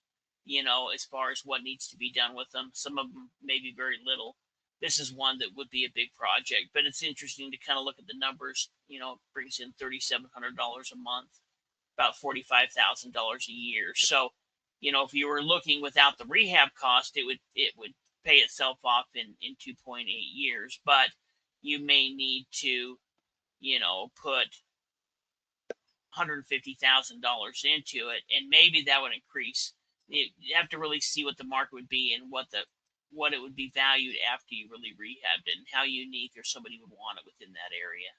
you know, as far as what needs to be done with them. Some of them maybe very little. This is one that would be a big project, but it's interesting to kind of look at the numbers. You know, it brings in $3,700 a month, about $45,000 a year. So, you know, if you were looking without the rehab cost, it would pay itself off in 2.8 years. But you may need to, you know, put $150,000 into it, and maybe that would increase. You have to really see what the market would be and what it would be valued after you really rehabbed it, and how unique or somebody would want it within that area.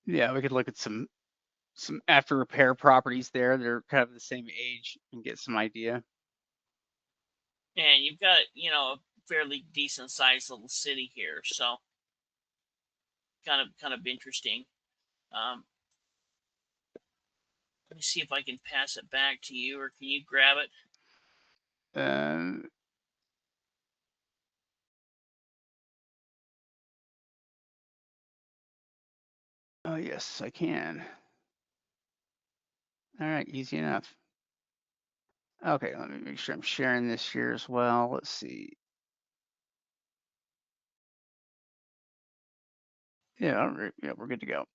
Yeah, we could look at some after repair properties there. They're kind of the same age and get some idea. And you've got, you know, a fairly decent sized little city here, so kind of interesting. Um, let me see if I can pass it back to you, or can you grab it? Uh, oh yes, I can. All right, easy enough. Okay, let me make sure I'm sharing this here as well. Let's see. Yeah, yeah, we're good to go.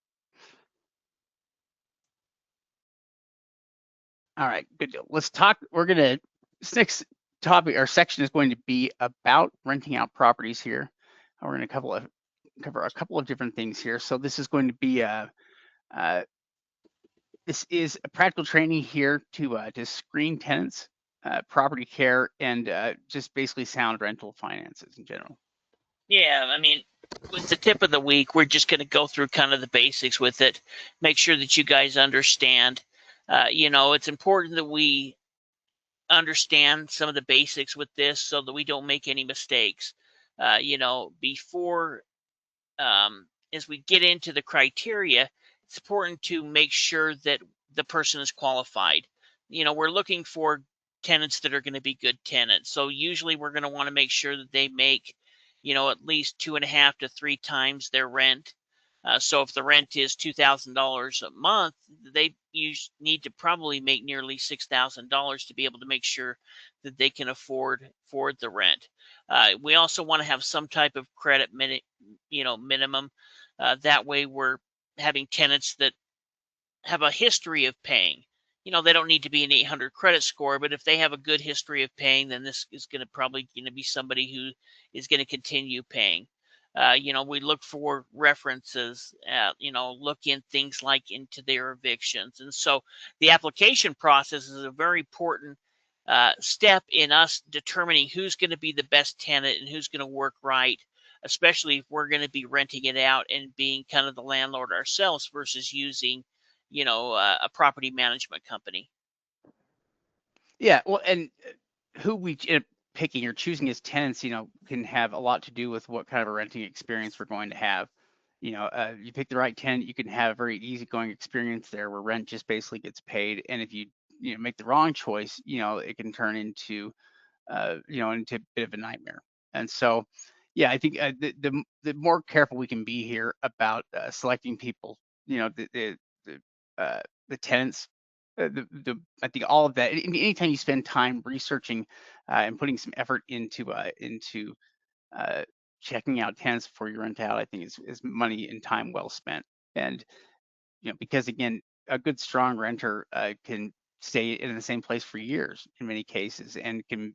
All right, good deal. Let's talk. This next topic, our section is going to be about renting out properties here. We're going to cover a couple of different things here. So this is going to be this is a practical training here to screen tenants, property care, and just basically sound rental finances in general. Yeah, I mean, with the tip of the week, we're just going to go through kind of the basics with it, make sure that you guys understand. It's important that we understand some of the basics with this so that we don't make any mistakes. Before as we get into the criteria, it's important to make sure that the person is qualified. We're looking for tenants that are going to be good tenants. So usually we're going to want to make sure that they make, at least 2.5 to 3 times their rent. So if the rent is $2,000 a month, they need to probably make nearly $6,000 to be able to make sure that they can afford the rent. We also want to have some type of credit minimum. That way, we're having tenants that have a history of paying. They don't need to be an 800 credit score, but if they have a good history of paying, then this is going to probably going to be somebody who is going to continue paying. We look for references, look in things like into their evictions. And so the application process is a very important step in us determining who's going to be the best tenant and who's going to work right, especially if we're going to be renting it out and being kind of the landlord ourselves versus using a property management company. Yeah, well, and who we end up picking or choosing as tenants, can have a lot to do with what kind of a renting experience we're going to have. You pick the right tenant, you can have a very easygoing experience there where rent just basically gets paid. And if you make the wrong choice, it can turn into a bit of a nightmare. And so, yeah, I think the more careful we can be here about selecting people, the tenants, I think all of that. Anytime you spend time researching and putting some effort into uh, checking out tenants before you rent out, I think is money and time well spent. And because again, a good strong renter can stay in the same place for years in many cases and can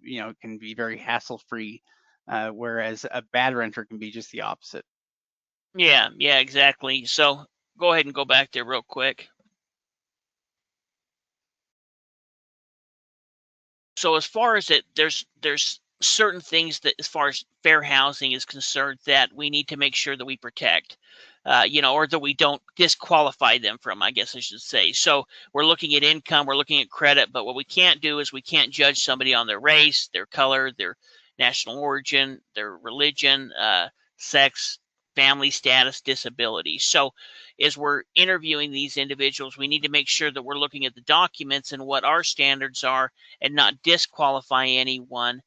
be very hassle free, whereas a bad renter can be just the opposite. Yeah, exactly. So go ahead and go back there real quick. So as far as it, there's certain things that, as far as fair housing is concerned, that we need to make sure that we protect, or that we don't disqualify them from, I guess I should say. So we're looking at income, we're looking at credit, but what we can't do is we can't judge somebody on their race, their color, their national origin, their religion, sex, family status, disability. So as we're interviewing these individuals, we need to make sure that we're looking at the documents and what our standards are and not disqualify anyone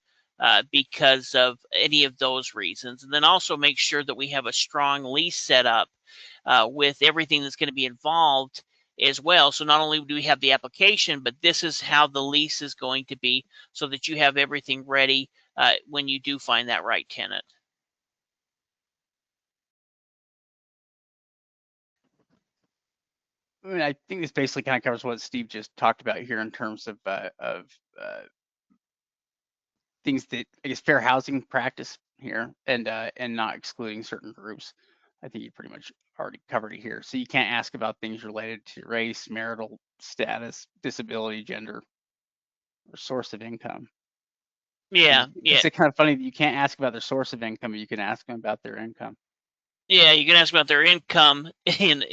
because of any of those reasons. And then also make sure that we have a strong lease set up with everything that's going to be involved as well. So not only do we have the application, but this is how the lease is going to be so that you have everything ready when you do find that right tenant. I mean, I think this basically kind of covers what Steve just talked about here in terms of things that I guess fair housing practice here and not excluding certain groups. I think you pretty much already covered it here. So you can't ask about things related to race, marital status, disability, gender, or source of income. Yeah, yeah, It's kind of funny that you can't ask about their source of income, but you can ask them about their income. yeah. You can ask about their income and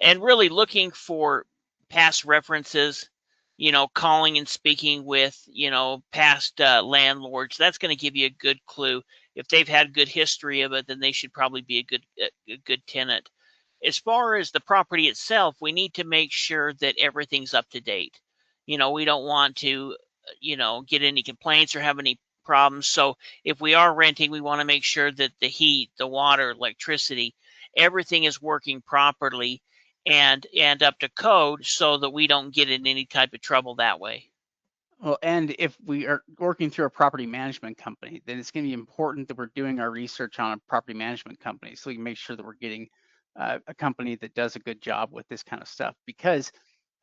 and really looking for past references. Calling and speaking with past landlords. That's going to give you a good clue. If they've had good history of it, then they should probably be a good tenant. As far as the property itself, we need to make sure that everything's up to date. We don't want to, get any complaints or have any problems. So if we are renting, we want to make sure that the heat, the water, electricity, everything is working properly and up to code so that we don't get in any type of trouble that way. Well, and if we are working through a property management company, then it's going to be important that we're doing our research on a property management company so we can make sure that we're getting a company that does a good job with this kind of stuff. Because,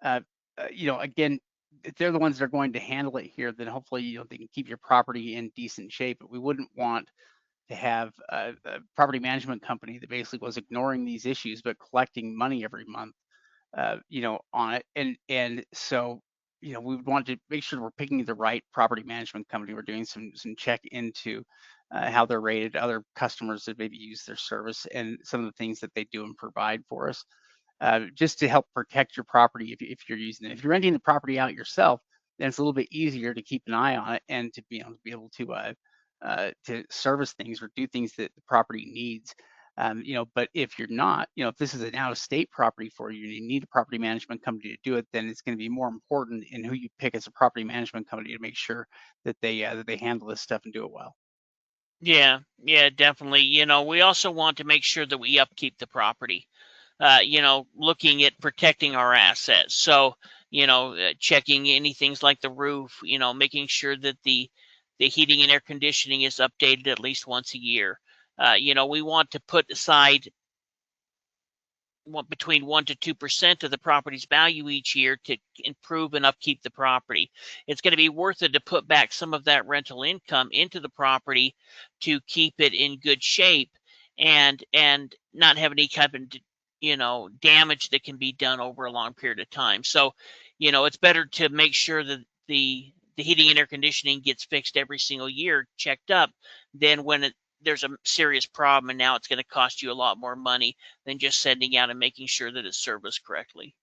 uh, again, if they're the ones that are going to handle it here, then hopefully they can keep your property in decent shape. But we wouldn't want to have a property management company that basically was ignoring these issues but collecting money every month, on it. And so, we would want to make sure we're picking the right property management company. We're doing some check into how they're rated, other customers that maybe use their service, and some of the things that they do and provide for us, just to help protect your property if you're using it. If you're renting the property out yourself, then it's a little bit easier to keep an eye on it and to service things or do things that the property needs. But if you're not, if this is an out-of-state property for you and you need a property management company to do it, then it's going to be more important in who you pick as a property management company to make sure that they handle this stuff and do it well. Yeah, yeah, definitely. We also want to make sure that we upkeep the property. Looking at protecting our assets. So, checking any things like the roof, making sure that the heating and air conditioning is updated at least once a year. We want to put aside between 1 to 2% of the property's value each year to improve and upkeep the property. It's going to be worth it to put back some of that rental income into the property to keep it in good shape and not have any kind of damage that can be done over a long period of time. So, it's better to make sure that the heating and air conditioning gets fixed every single year, checked up, than when there's a serious problem and now it's going to cost you a lot more money than just sending out and making sure that it's serviced correctly.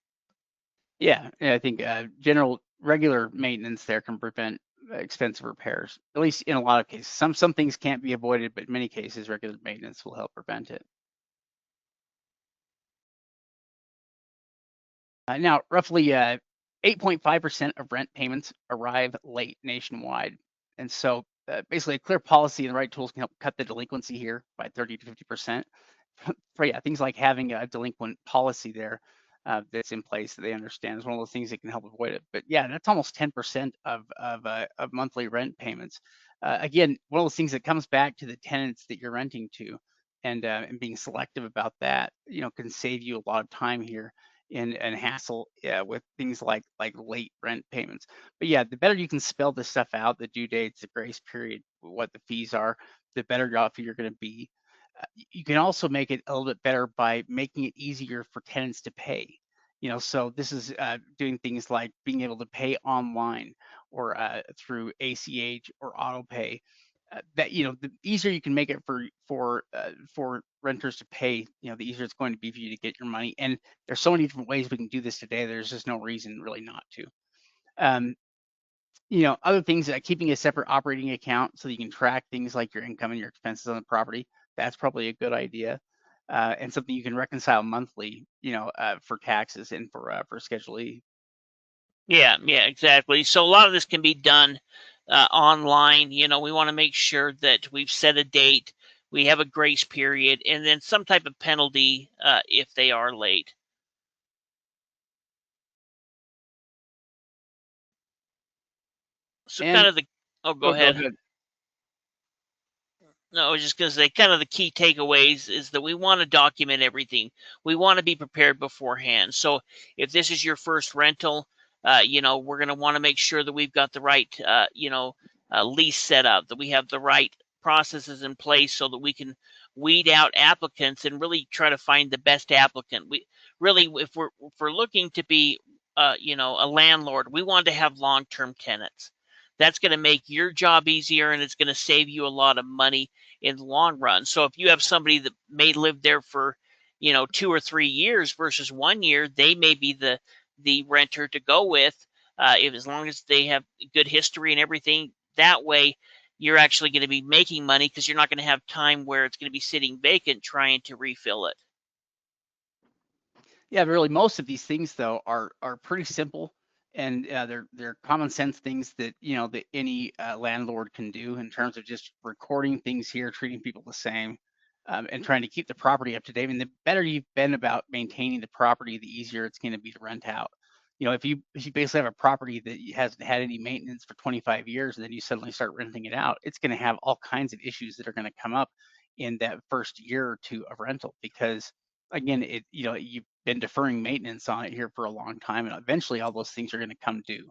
Yeah, I think general regular maintenance there can prevent expensive repairs, at least in a lot of cases. Some things can't be avoided, but in many cases, regular maintenance will help prevent it. Now, roughly 8.5% of rent payments arrive late nationwide. And so, basically, a clear policy and the right tools can help cut the delinquency here by 30 to 50%. For yeah, things like having a delinquent policy there that's in place that they understand is one of those things that can help avoid it. But yeah, that's almost 10% of monthly rent payments. Again, one of those things that comes back to the tenants that you're renting to, and being selective about that, can save you a lot of time here and hassle, with things like late rent payments. But yeah, the better you can spell this stuff out, the due dates, the grace period, what the fees are, the better off you're going to be. You can also make it a little bit better by making it easier for tenants to pay. So this is doing things like being able to pay online or through ACH or auto pay. That the easier you can make it for renters to pay, the easier it's going to be for you to get your money. And there's so many different ways we can do this today. There's just no reason really not to. Um, other things like keeping a separate operating account so that you can track things like your income and your expenses on the property. That's probably a good idea, and something you can reconcile monthly, for taxes and for Schedule E. Yeah, yeah, exactly. So a lot of this can be done online. We want to make sure that we've set a date, we have a grace period, and then some type of penalty if they are late. So kind And of the oh, go oh, go ahead. ahead. No, I was just going to say, kind of the key takeaways is that we want to document everything. We want to be prepared beforehand. So if this is your first rental, we're going to want to make sure that we've got the right, lease set up, that we have the right processes in place so that we can weed out applicants and really try to find the best applicant. We really, if we're looking to be, a landlord, we want to have long-term tenants. That's going to make your job easier and it's going to save you a lot of money in the long run. So if you have somebody that may live there for, 2 or 3 years versus 1 year, they may be the renter to go with. If as long as they have good history and everything, that way you're actually going to be making money because you're not going to have time where it's going to be sitting vacant trying to refill it. Yeah, really, most of these things though are pretty simple, and they're common sense things that any landlord can do in terms of just recording things here, treating people the same, and trying to keep the property up to date. And the better you've been about maintaining the property, the easier it's going to be to rent out. If you basically have a property that hasn't had any maintenance for 25 years, and then you suddenly start renting it out, it's going to have all kinds of issues that are going to come up in that first year or two of rental because again, you've been deferring maintenance on it here for a long time, and eventually all those things are going to come due.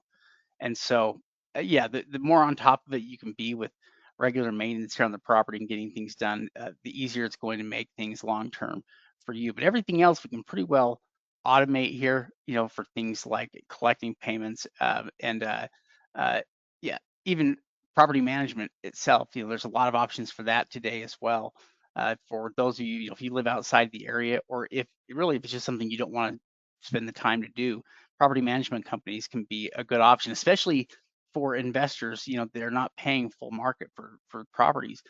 And so, yeah, the more on top of it you can be with regular maintenance here on the property and getting things done, the easier it's going to make things long term for you. But everything else we can pretty well automate here, for things like collecting payments, uh, yeah, even property management itself. There's a lot of options for that today as well. For those of you, if you live outside the area, or if it's just something you don't want to spend the time to do, property management companies can be a good option, especially for investors. They're not paying full market for properties.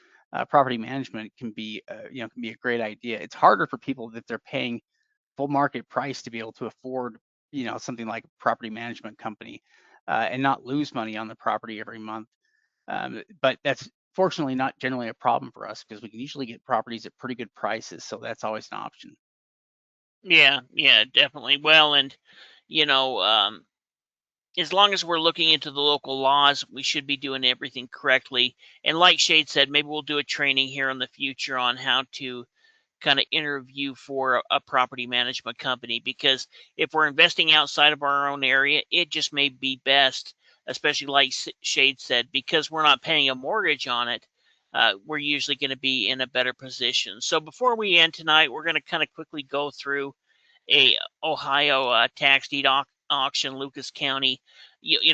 Property management can be a great idea. It's harder for people that they're paying full market price to be able to afford, something like a property management company, and not lose money on the property every month. But that's fortunately not generally a problem for us because we can usually get properties at pretty good prices. So that's always an option. Yeah, yeah, definitely. Well, and you know, as long as we're looking into the local laws, we should be doing everything correctly. And like Shade said, maybe we'll do a training here in the future on how to kind of interview for a property management company, because if we're investing outside of our own area, it just may be best, especially like Shade said, because we're not paying a mortgage on it. We're usually going to be in a better position. So before we end tonight, we're going to kind of quickly go through a Ohio tax deed auction, Lucas County.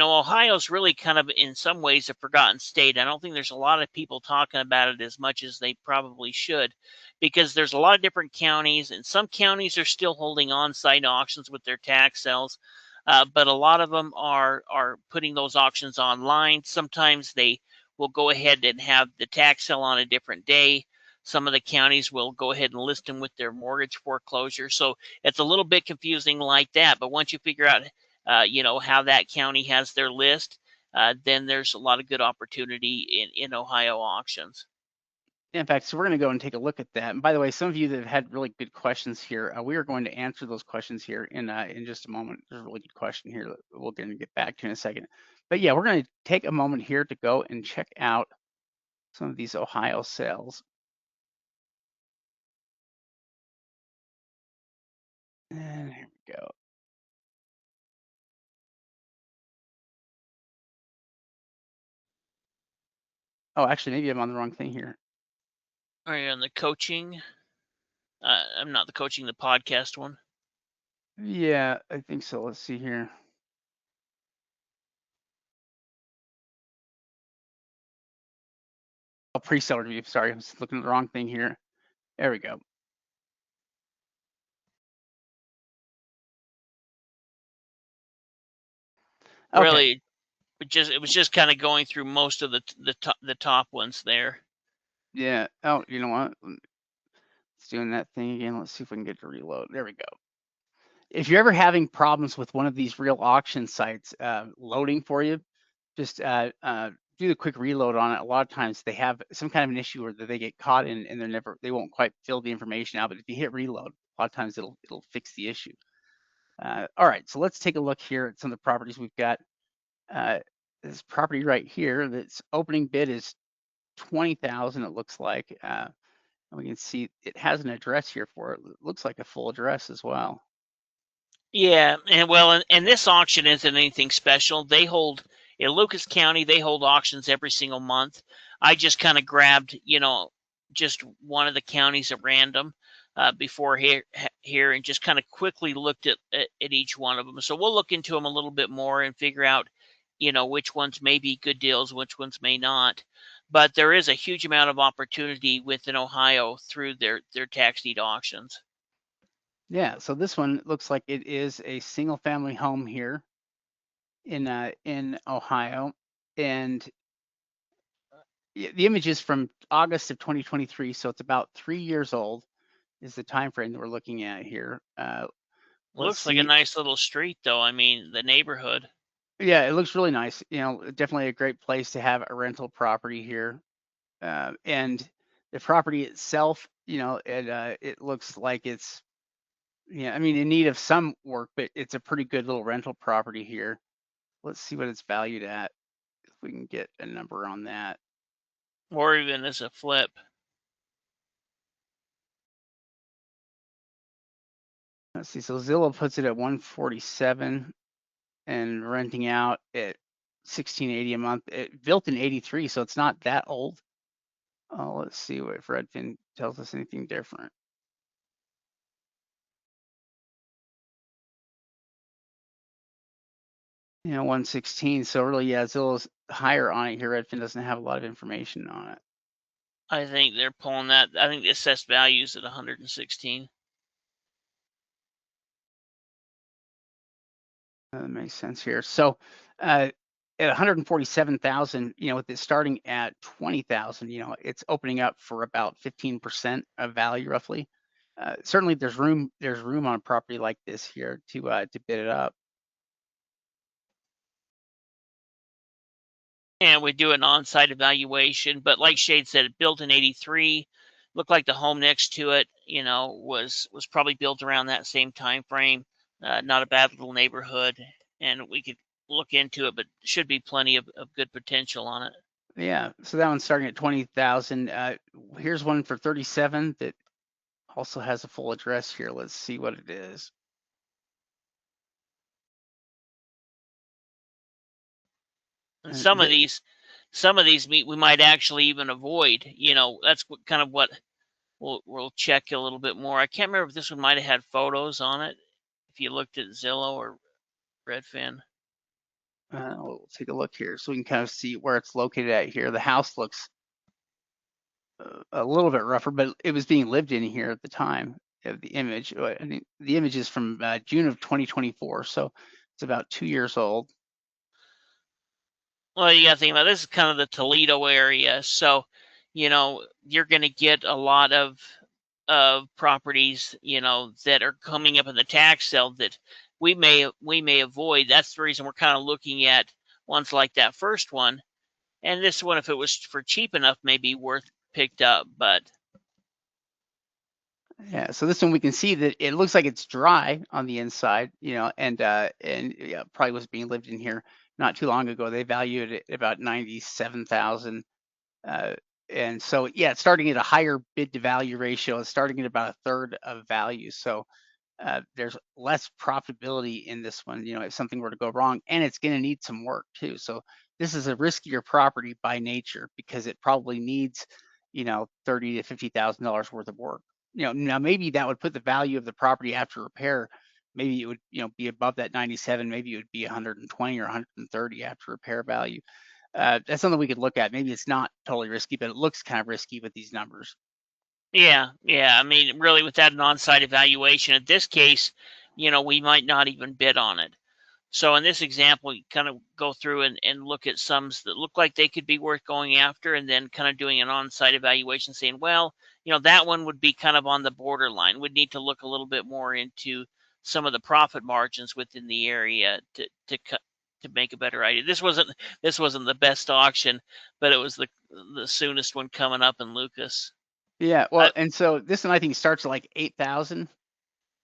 Ohio's really kind of in some ways a forgotten state. I don't think there's a lot of people talking about it as much as they probably should, because there's a lot of different counties, and some counties are still holding on-site auctions with their tax sales. But a lot of them are putting those auctions online. Sometimes they will go ahead and have the tax sale on a different day. Some of the counties will go ahead and list them with their mortgage foreclosure. So it's a little bit confusing like that. But once you figure out, how that county has their list, then there's a lot of good opportunity in Ohio auctions. In fact, so we're going to go and take a look at that. And by the way, some of you that have had really good questions here, we are going to answer those questions here in just a moment. There's a really good question here that we're going to get back to in a second. But yeah, we're going to take a moment here to go and check out some of these Ohio sales. And here we go. Oh, actually, maybe I'm on the wrong thing here. Are you on the coaching? I'm not the coaching, the podcast one. Yeah, I think so. Let's see here. Oh, pre-sale review. Sorry, I was looking at the wrong thing here. There we go. Okay. Really, it was just kind of going through most of the top ones there. Yeah. Oh, you know what? It's doing that thing again. Let's see if we can get to reload. There we go. If you're ever having problems with one of these real auction sites loading for you, just do the quick reload on it. A lot of times they have some kind of an issue where they get caught in and they won't quite fill the information out. But if you hit reload, a lot of times it'll fix the issue. All right, so let's take a look here at some of the properties we've got. Uh, this property right here, that's opening bid is 20,000. It looks like, and we can see it has an address here for it. It looks like a full address as well. Yeah, and well, and this auction isn't anything special. They hold in Lucas County. They hold auctions every single month. I just kind of grabbed, just one of the counties at random before here, and just kind of quickly looked at each one of them. So we'll look into them a little bit more and figure out, which ones may be good deals, which ones may not. But there is a huge amount of opportunity within Ohio through their tax deed auctions. Yeah, so this one looks like it is a single family home here in Ohio, and the image is from August of 2023, so it's about 3 years old is the time frame that we're looking at here. Let's Looks like a see. nice little street, though. I mean, the neighborhood. Yeah, it looks really nice. Definitely a great place to have a rental property here. And the property itself, it looks like it's, yeah, I mean, in need of some work, but it's a pretty good little rental property here. Let's see what it's valued at. If we can get a number on that. Or even as a flip. Let's see. So Zillow puts it at 147 and renting out at $1,680 a month. Built in '83, so it's not that old. Let's see if Redfin tells us anything different. You know, 116. So really, yeah, Zillow's higher on it here. Redfin doesn't have a lot of information on it. I think they're pulling that. I think the assessed value is at 116. That makes sense here. So, at 147,000, you know, with it starting at 20,000, you know, it's opening up for about 15% of value roughly. Certainly there's room on a property like this here to bid it up. And we do an on-site evaluation. But like Shade said, built in '83, looked like the home next to it, was probably built around that same time frame. Not a bad little neighborhood, and we could look into it, but should be plenty of good potential on it. Yeah, so that one's starting at 20,000. Here's one for 37 that also has a full address here. Let's see what it is. And Uh, some of th- these we might actually even avoid. That's what we'll check a little bit more. I can't remember if this one might have had photos on it. If you looked at Zillow or Redfin. we'll take a look here so we can kind of see where it's located at here. The house looks a little bit rougher, but it was being lived in here at the time of the image. I mean, the image is from June of 2024, so it's about 2 years old. Well, you got to think about this is kind of the Toledo area, so you're going to get a lot of properties that are coming up in the tax sale that we may avoid. That's the reason we're kind of looking at ones like that first one, and this one, if it was for cheap enough, may be worth picked up. But Yeah, so this one we can see that it looks like it's dry on the inside, you know, and yeah, probably was being lived in here not too long ago. They valued it at about 97,000. Uh, and so yeah, it's starting at a higher bid to value ratio. It's starting at about a third of value. So there's less profitability in this one, you know, if something were to go wrong, and it's going to need some work too. So this is a riskier property by nature because it probably needs, you know, 30 to $50,000 worth of work. You know, now maybe that would put the value of the property after repair. Maybe it would, you know, be above that 97. Maybe it would be 120 or 130 after repair value. That's something we could look at. Maybe it's not totally risky, but it looks kind of risky with these numbers. yeah, I mean, really, without an on-site evaluation, in this case, we might not even bid on it. So in this example, you kind of go through and look at sums that look like they could be worth going after, and then kind of doing an on-site evaluation, saying, well, that one would be kind of on the borderline. We'd need to look a little bit more into some of the profit margins within the area to make a better idea. This wasn't the best auction, but it was the soonest one coming up in Lucas. Yeah, I, well, and so this one I think starts at like 8,000.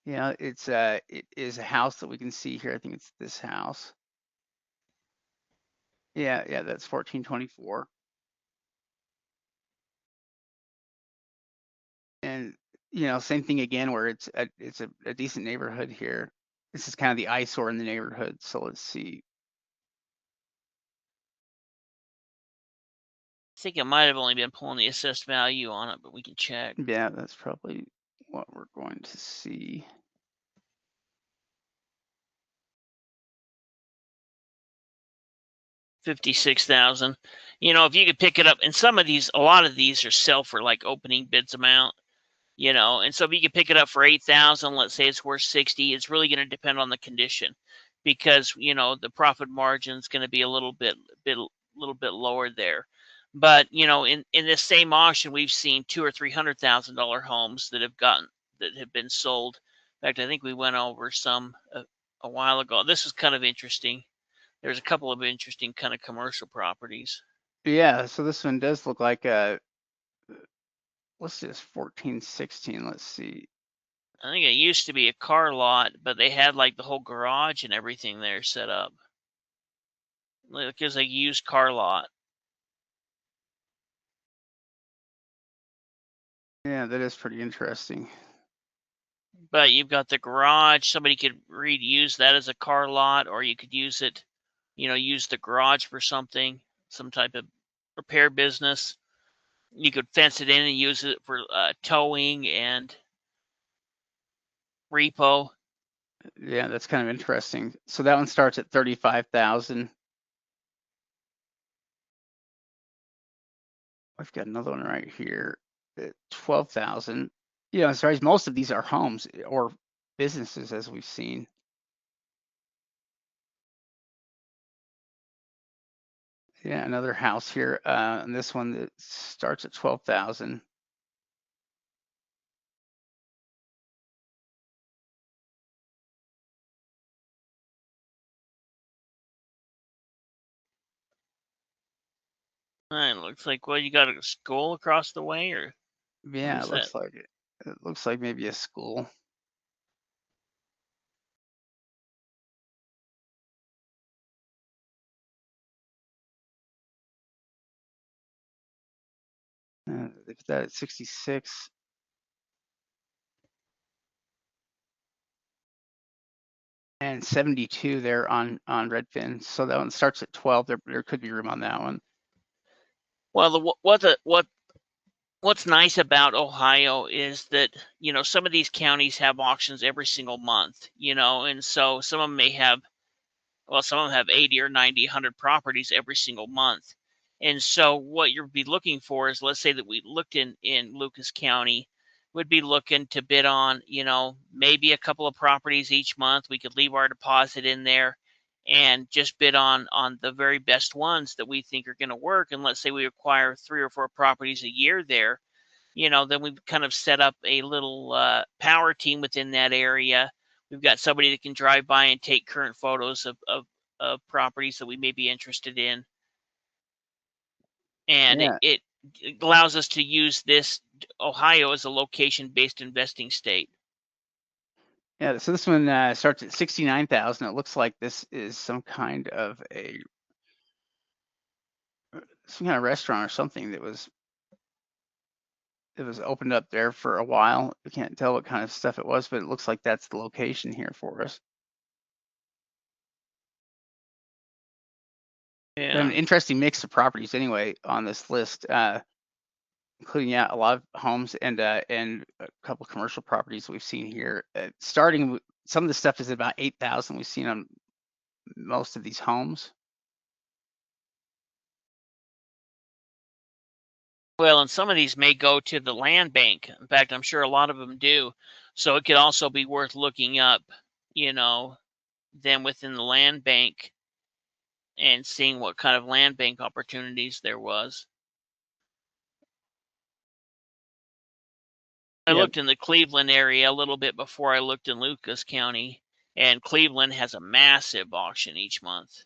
You know, it is a house that we can see here. I think it's this house. Yeah, yeah, that's 1424. And you know, same thing again where it's a decent neighborhood here. This is kind of the eyesore in the neighborhood. So let's see. think it might have only been pulling the assessed value on it, but we can check. Yeah, that's probably what we're going to see. 56,000. If you could pick it up, and a lot of these are sell for like opening bids amount. And so if you could pick it up for 8,000, let's say it's worth 60, it's really going to depend on the condition, because the profit margin is going to be a little bit lower there. But in this same auction, we've seen $200,000 or $300,000 homes that have been sold. In fact, I think we went over some a while ago. This is kind of interesting. There's a couple of interesting kind of commercial properties. Yeah, so this one does look like what's this 1416? Let's see. I think it used to be a car lot, but they had like the whole garage and everything there set up. Like it was a used car lot. Yeah, that is pretty interesting. But you've got the garage. Somebody could reuse that as a car lot, or you could use it, use the garage for something, some type of repair business. You could fence it in and use it for towing and repo. Yeah, that's kind of interesting. So that one starts at 35,000. I've got another one right here at 12,000. Sorry, most of these are homes or businesses, as we've seen. Yeah, another house here, and this one that starts at 12,000. It looks like, well, you got a school across the way, or what Yeah, is it that? looks like it. It looks like maybe a school. If that at 66. And 72 there on Redfin. So that one starts at 12. There could be room on that one. Well, what's nice about Ohio is that, some of these counties have auctions every single month, and so some of them may have, well, some of them have 80 or 90, 100 properties every single month. And so what you'd be looking for is, let's say that we looked in Lucas County, would be looking to bid on, maybe a couple of properties each month. We could leave our deposit in there and just bid on the very best ones that we think are going to work. And let's say we acquire 3 or 4 properties a year there, then we've kind of set up a little power team within that area. We've got somebody that can drive by and take current photos of properties that we may be interested in. And Yeah, it allows us to use this Ohio as a location-based investing state. yeah. So this one starts at 69,000. It looks like this is some kind of restaurant or something that was opened up there for a while. I can't tell what kind of stuff it was, but it looks like that's the location here for us. We have an Yeah. interesting mix of properties anyway on this list, including a lot of homes and a couple of commercial properties we've seen here. Starting with some of the stuff is about 8,000 we've seen on most of these homes. Well, and some of these may go to the land bank. In fact, I'm sure a lot of them do. So it could also be worth looking up, you know, them within the land bank and seeing what kind of land bank opportunities there was. I Yeah, looked in the Cleveland area a little bit before I looked in Lucas County, and Cleveland has a massive auction each month.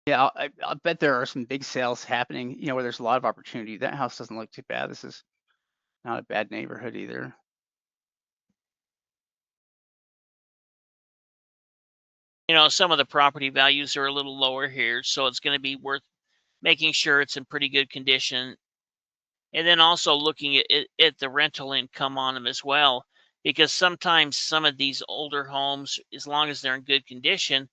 yeah, I'll bet there are some big sales happening, where there's a lot of opportunity. That house doesn't look too bad. This is not a bad neighborhood either. Some of the property values are a little lower here, so it's going to be worth making sure it's in pretty good condition. And then also looking at the rental income on them as well, because sometimes some of these older homes, as long as they're in good condition,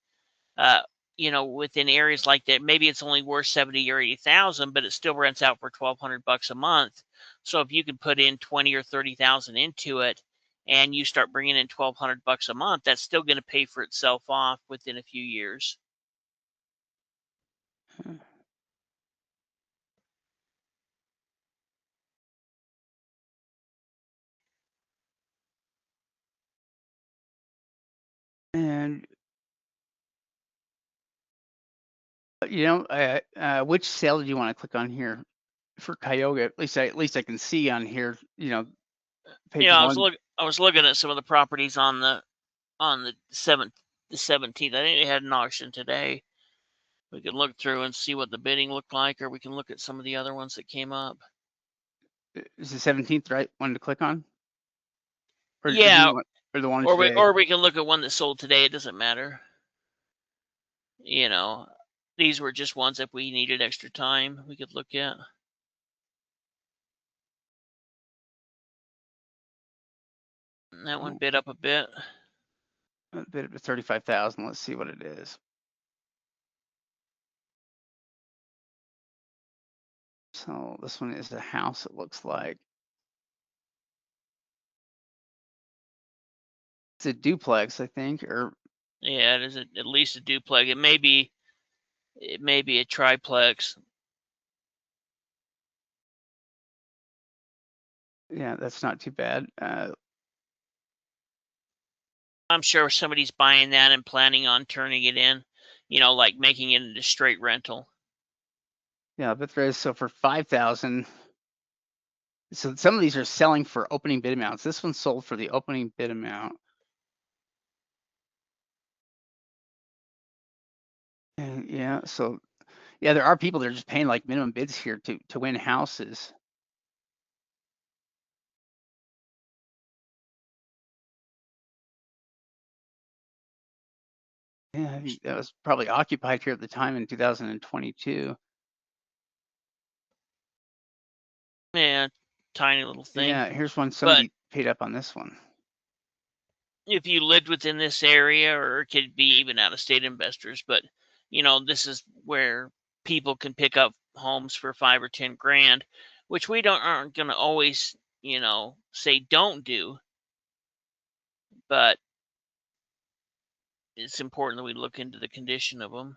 uh, within areas like that, maybe it's only worth 70 or 80,000, but it still rents out for $1,200 a month. So if you can put in 20 or 30,000 into it, and you start bringing in $1,200 a month, that's still going to pay for itself off within a few years. And which sale do you want to click on here for Cuyahoga? At least I can see on here, page one. I was looking at some of the properties on the 17th. I think they had an auction today. We could look through and see what the bidding looked like, or we can look at some of the other ones that came up. Is the 17th the right one to click on, or do Yeah, you want or the one today? or we can look at one that sold today. It doesn't matter. You know, these were just ones if we needed extra time we could look at. And that one Oh, bid up a bit. A bit of 35,000. Let's see what it is. So this one is a house, it looks like. It's a duplex, I think, or Yeah, it is at least a duplex. It may be a triplex. yeah, that's not too bad. I'm sure somebody's buying that and planning on turning it in, like making it into straight rental. Yeah, but there is, so for 5,000. So some of these are selling for opening bid amounts. This one sold for the opening bid amount. And yeah, so yeah, there are people that are just paying like minimum bids here to win houses. Yeah, I think that was probably occupied here at the time in 2022. Yeah, tiny little thing. Yeah, here's one But somebody paid up on this one. if you lived within this area, or it could be even out of state investors, but this is where people can pick up homes for 5 or 10 grand, which we aren't going to always, say don't do, but it's important that we look into the condition of them.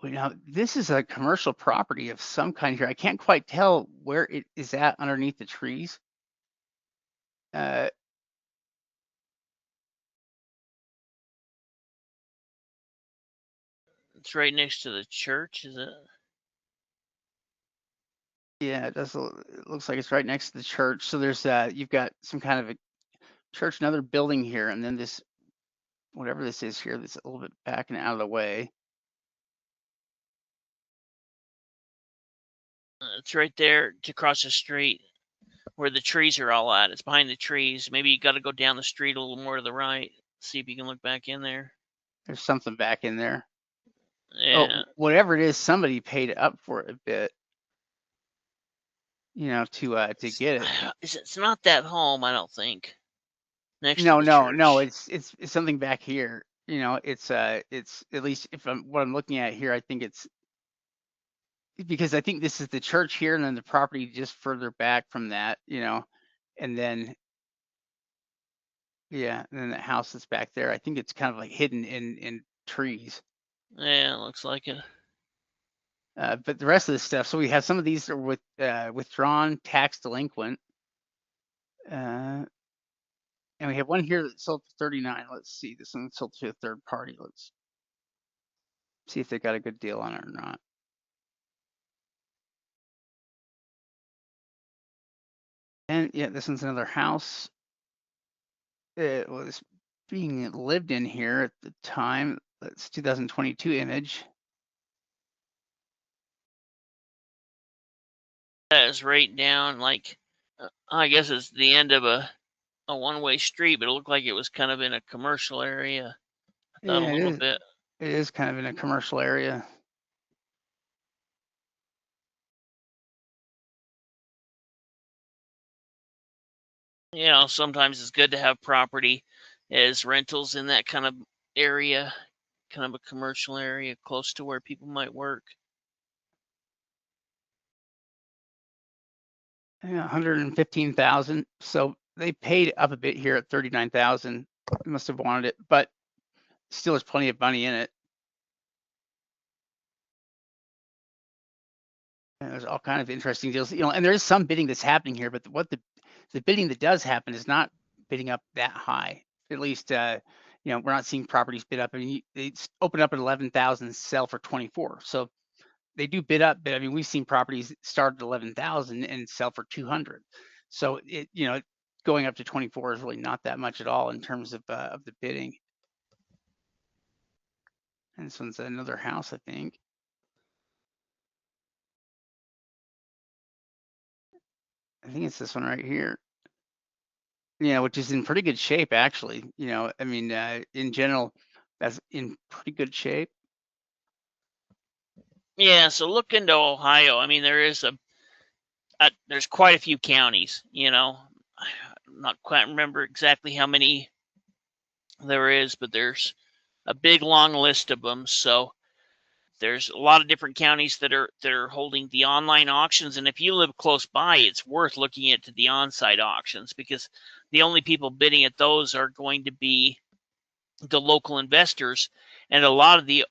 Well, now, this is a commercial property of some kind here. I can't quite tell where it is at underneath the trees. Uh, It's right next to the church, is it? yeah, it does. It looks like it's right next to the church. So there's you've got some kind of a church, another building here, and then this, whatever this is here, that's a little bit back and out of the way. It's right there to cross the street where the trees are all at. It's behind the trees. Maybe you got to go down the street a little more to the right. See if you can look back in there. There's something back in there. Yeah. Oh, whatever it is, somebody paid up for it a bit, to It's, get it. it's not that home, I don't think. Next to No, the no, no. church. It's something back here. It's at least if I'm what I'm looking at here, I think it's because I think this is the church here, and then the property just further back from that, and then yeah, and then the house that's back there. I think it's kind of like hidden in trees. Yeah, looks like it. But the rest of the stuff. So we have some of these are withdrawn, tax delinquent, uh, and we have one here that sold for 39. Let's see, this one sold to a third party. Let's see if they got a good deal on it or not. And yeah, this one's another house. It was being lived in here at the time. That's 2022 image. That is right down, like, I guess it's the end of a one-way street, but it looked like it was kind of in a commercial area. I thought a Yeah, it little is. bit. It is kind of in a commercial area. Sometimes it's good to have property as rentals in that kind of area, kind of a commercial area close to where people might work. Yeah, 115,000. So they paid up a bit here at 39,000. They must have wanted it, but still there's plenty of money in it. And there's all kind of interesting deals, and there is some bidding that's happening here, but what the bidding that does happen is not bidding up that high. At least, we're not seeing properties bid up. I mean, they open up at 11,000, sell for 24. So they do bid up, but I mean, we've seen properties start at 11,000 and sell for 200. So going up to 24 is really not that much at all in terms of the bidding. And this one's another house, I think. I think it's this one right here. Yeah, which is in pretty good shape, actually. I mean, in general, that's in pretty good shape. Yeah, so look into Ohio. I mean, there's quite a few counties. I'm not quite remember exactly how many There is, but there's a big long list of them. So there's a lot of different counties that are holding the online auctions, and if you live close by, it's worth looking into the on-site auctions, because the only people bidding at those are going to be the local investors, and a lot of the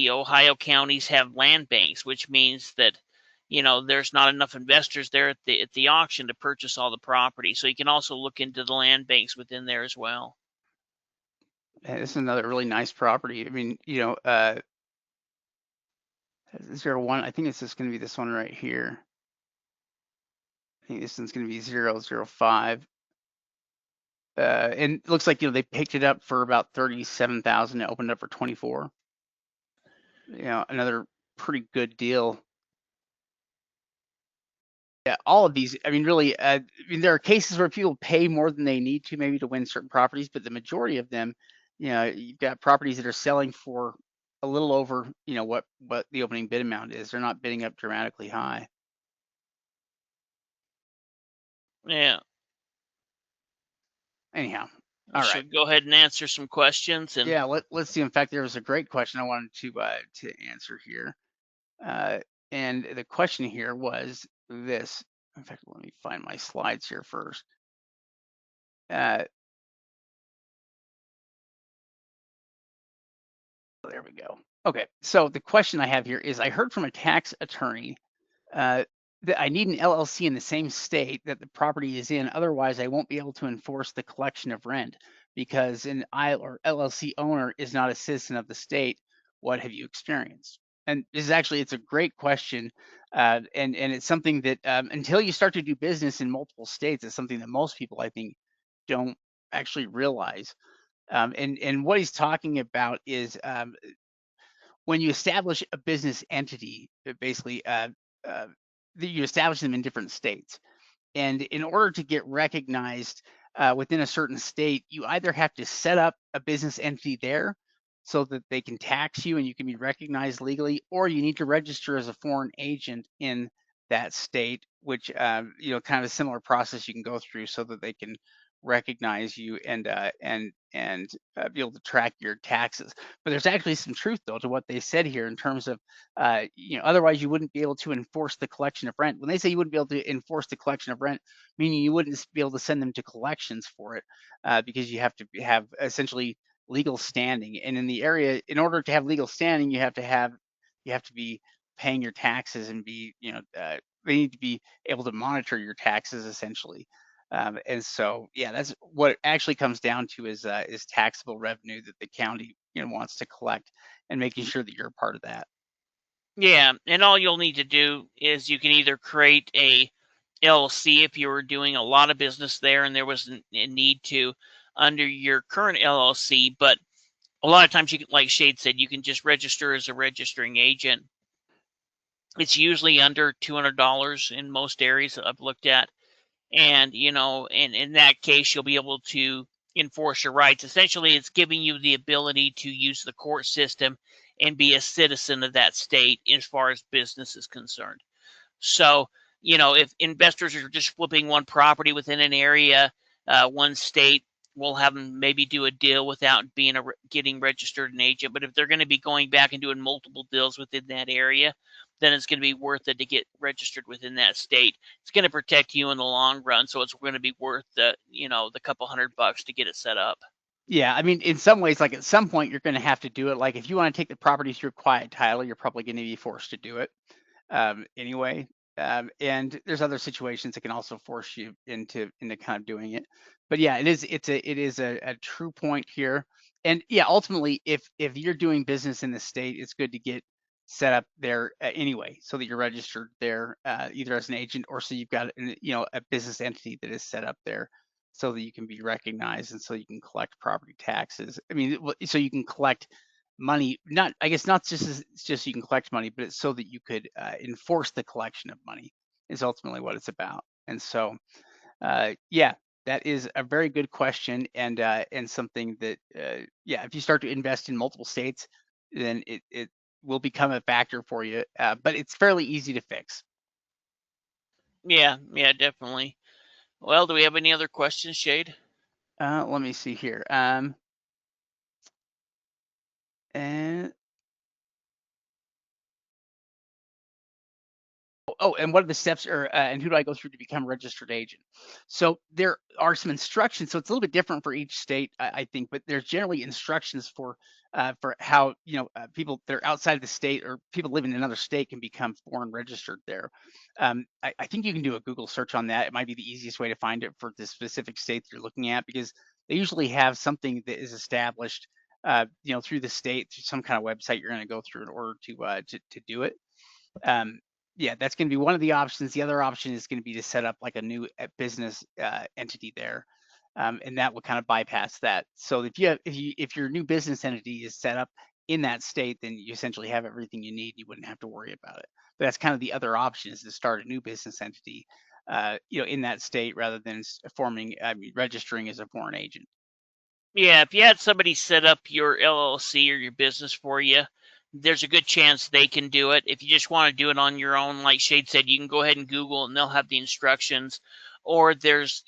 Ohio counties have land banks, which means that there's not enough investors there at the auction to purchase all the property. So you can also look into the land banks within there as well. And this is another really nice property. I mean, 01, I think it's just going to be this one right here. I think this one's going to be 005. And it looks like, they picked it up for about 37,000. It opened up for 24. Another pretty good deal. Yeah, all of these, I mean, really, there are cases where people pay more than they need to maybe to win certain properties, but the majority of them, you've got properties that are selling for a little over, what the opening bid amount is. They're not bidding up dramatically high. Yeah. Anyhow, I all right. should go ahead and answer some questions. And Yeah, let's see. In fact, there was a great question I wanted to answer here. And the question here was this. In fact, let me find my slides here first. There we go. Okay, so the question I have here is, I heard from a tax attorney uh, that I need an LLC in the same state that the property is in. Otherwise, I won't be able to enforce the collection of rent because an I or LLC owner is not a citizen of the state. What have you experienced? And this is actually, it's a great question. And it's something that until you start to do business in multiple states, it's something that most people, I think, don't actually realize. And what he's talking about is when you establish a business entity, basically, uh, you establish them in different states. And in order to get recognized within a certain state, you either have to set up a business entity there so that they can tax you and you can be recognized legally, or you need to register as a foreign agent in that state, which kind of a similar process you can go through so that they can recognize you and be able to track your taxes. But there's actually some truth though to what they said here in terms of otherwise you wouldn't be able to enforce the collection of rent. When they say you wouldn't be able to enforce the collection of rent, meaning you wouldn't be able to send them to collections for it because you have to have essentially legal standing. And in the area, in order to have legal standing, you have to be paying your taxes and they need to be able to monitor your taxes essentially. And so, yeah, that's what it actually comes down to is taxable revenue that the county wants to collect, and making sure that you're a part of that. yeah, and all you'll need to do is you can either create a LLC if you were doing a lot of business there and there was a need to under your current LLC, but a lot of times you can, like Shade said, you can just register as a registering agent. It's usually under $200 in most areas that I've looked at. And, in that case, you'll be able to enforce your rights. Essentially, it's giving you the ability to use the court system and be a citizen of that state as far as business is concerned. So, if investors are just flipping one property within an area, one state, we'll have them maybe do a deal without getting registered an agent. But if they're going to be going back and doing multiple deals within that area, then it's going to be worth it to get registered within that state. It's going to protect you in the long run, so it's going to be worth the couple $100 to get it set up. Yeah, I mean, in some ways, like at some point, you're going to have to do it. Like if you want to take the property through quiet title, you're probably going to be forced to do it anyway. And there's other situations that can also force you into kind of doing it. But yeah, it is a true point here. And yeah, ultimately, if you're doing business in the state, it's good to get set up there anyway, so that you're registered there either as an agent or so you've got a business entity that is set up there so that you can be recognized and so you can collect property taxes. I mean, so you can collect money, not, I guess, not just so you can collect money, but it's so that you could enforce the collection of money is ultimately what it's about. And so yeah, that is a very good question, and something that yeah, if you start to invest in multiple states, then it will become a factor for you, but it's fairly easy to fix. Yeah, yeah, definitely. Well, do we have any other questions, Shade? Let me see here. And oh, and what are the steps or and who do I go through to become a registered agent? So there are some instructions. So it's a little bit different for each state, I think, but there's generally instructions for how people that are outside the state or people living in another state can become foreign registered there. I think you can do a Google search on that. It might be the easiest way to find it for the specific state that you're looking at because they usually have something that is established, through the state, through some kind of website you're going to go through in order to do it. um, yeah, that's going to be one of the options. The other option is going to be to set up like a new business entity there, and that will kind of bypass that. So if your new business entity is set up in that state, then you essentially have everything you need. You wouldn't have to worry about it. But that's kind of the other option is to start a new business entity, in that state rather than registering as a foreign agent. Yeah, if you had somebody set up your LLC or your business for you, there's a good chance they can do it. If you just want to do it on your own, like Shade said, you can go ahead and Google and they'll have the instructions. Or there's,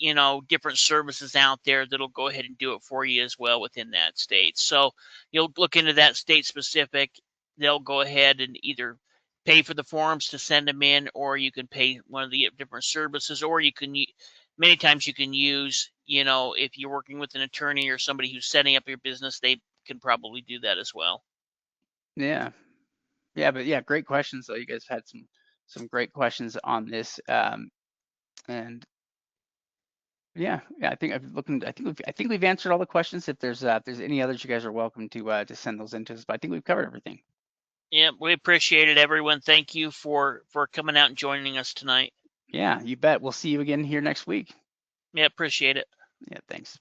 different services out there that'll go ahead and do it for you as well within that state. So you'll look into that state specific. They'll go ahead and either pay for the forms to send them in, or you can pay one of the different services, or you can many times you can use, if you're working with an attorney or somebody who's setting up your business, they can probably do that as well. Yeah, yeah, but yeah, great questions. So you guys had some great questions on this, and yeah, yeah, I think I've looking. I think we've answered all the questions. If there's any others, you guys are welcome to send those into us. But I think we've covered everything. Yeah, we appreciate it, everyone. Thank you for coming out and joining us tonight. Yeah, you bet. We'll see you again here next week. Yeah, appreciate it. Yeah, thanks.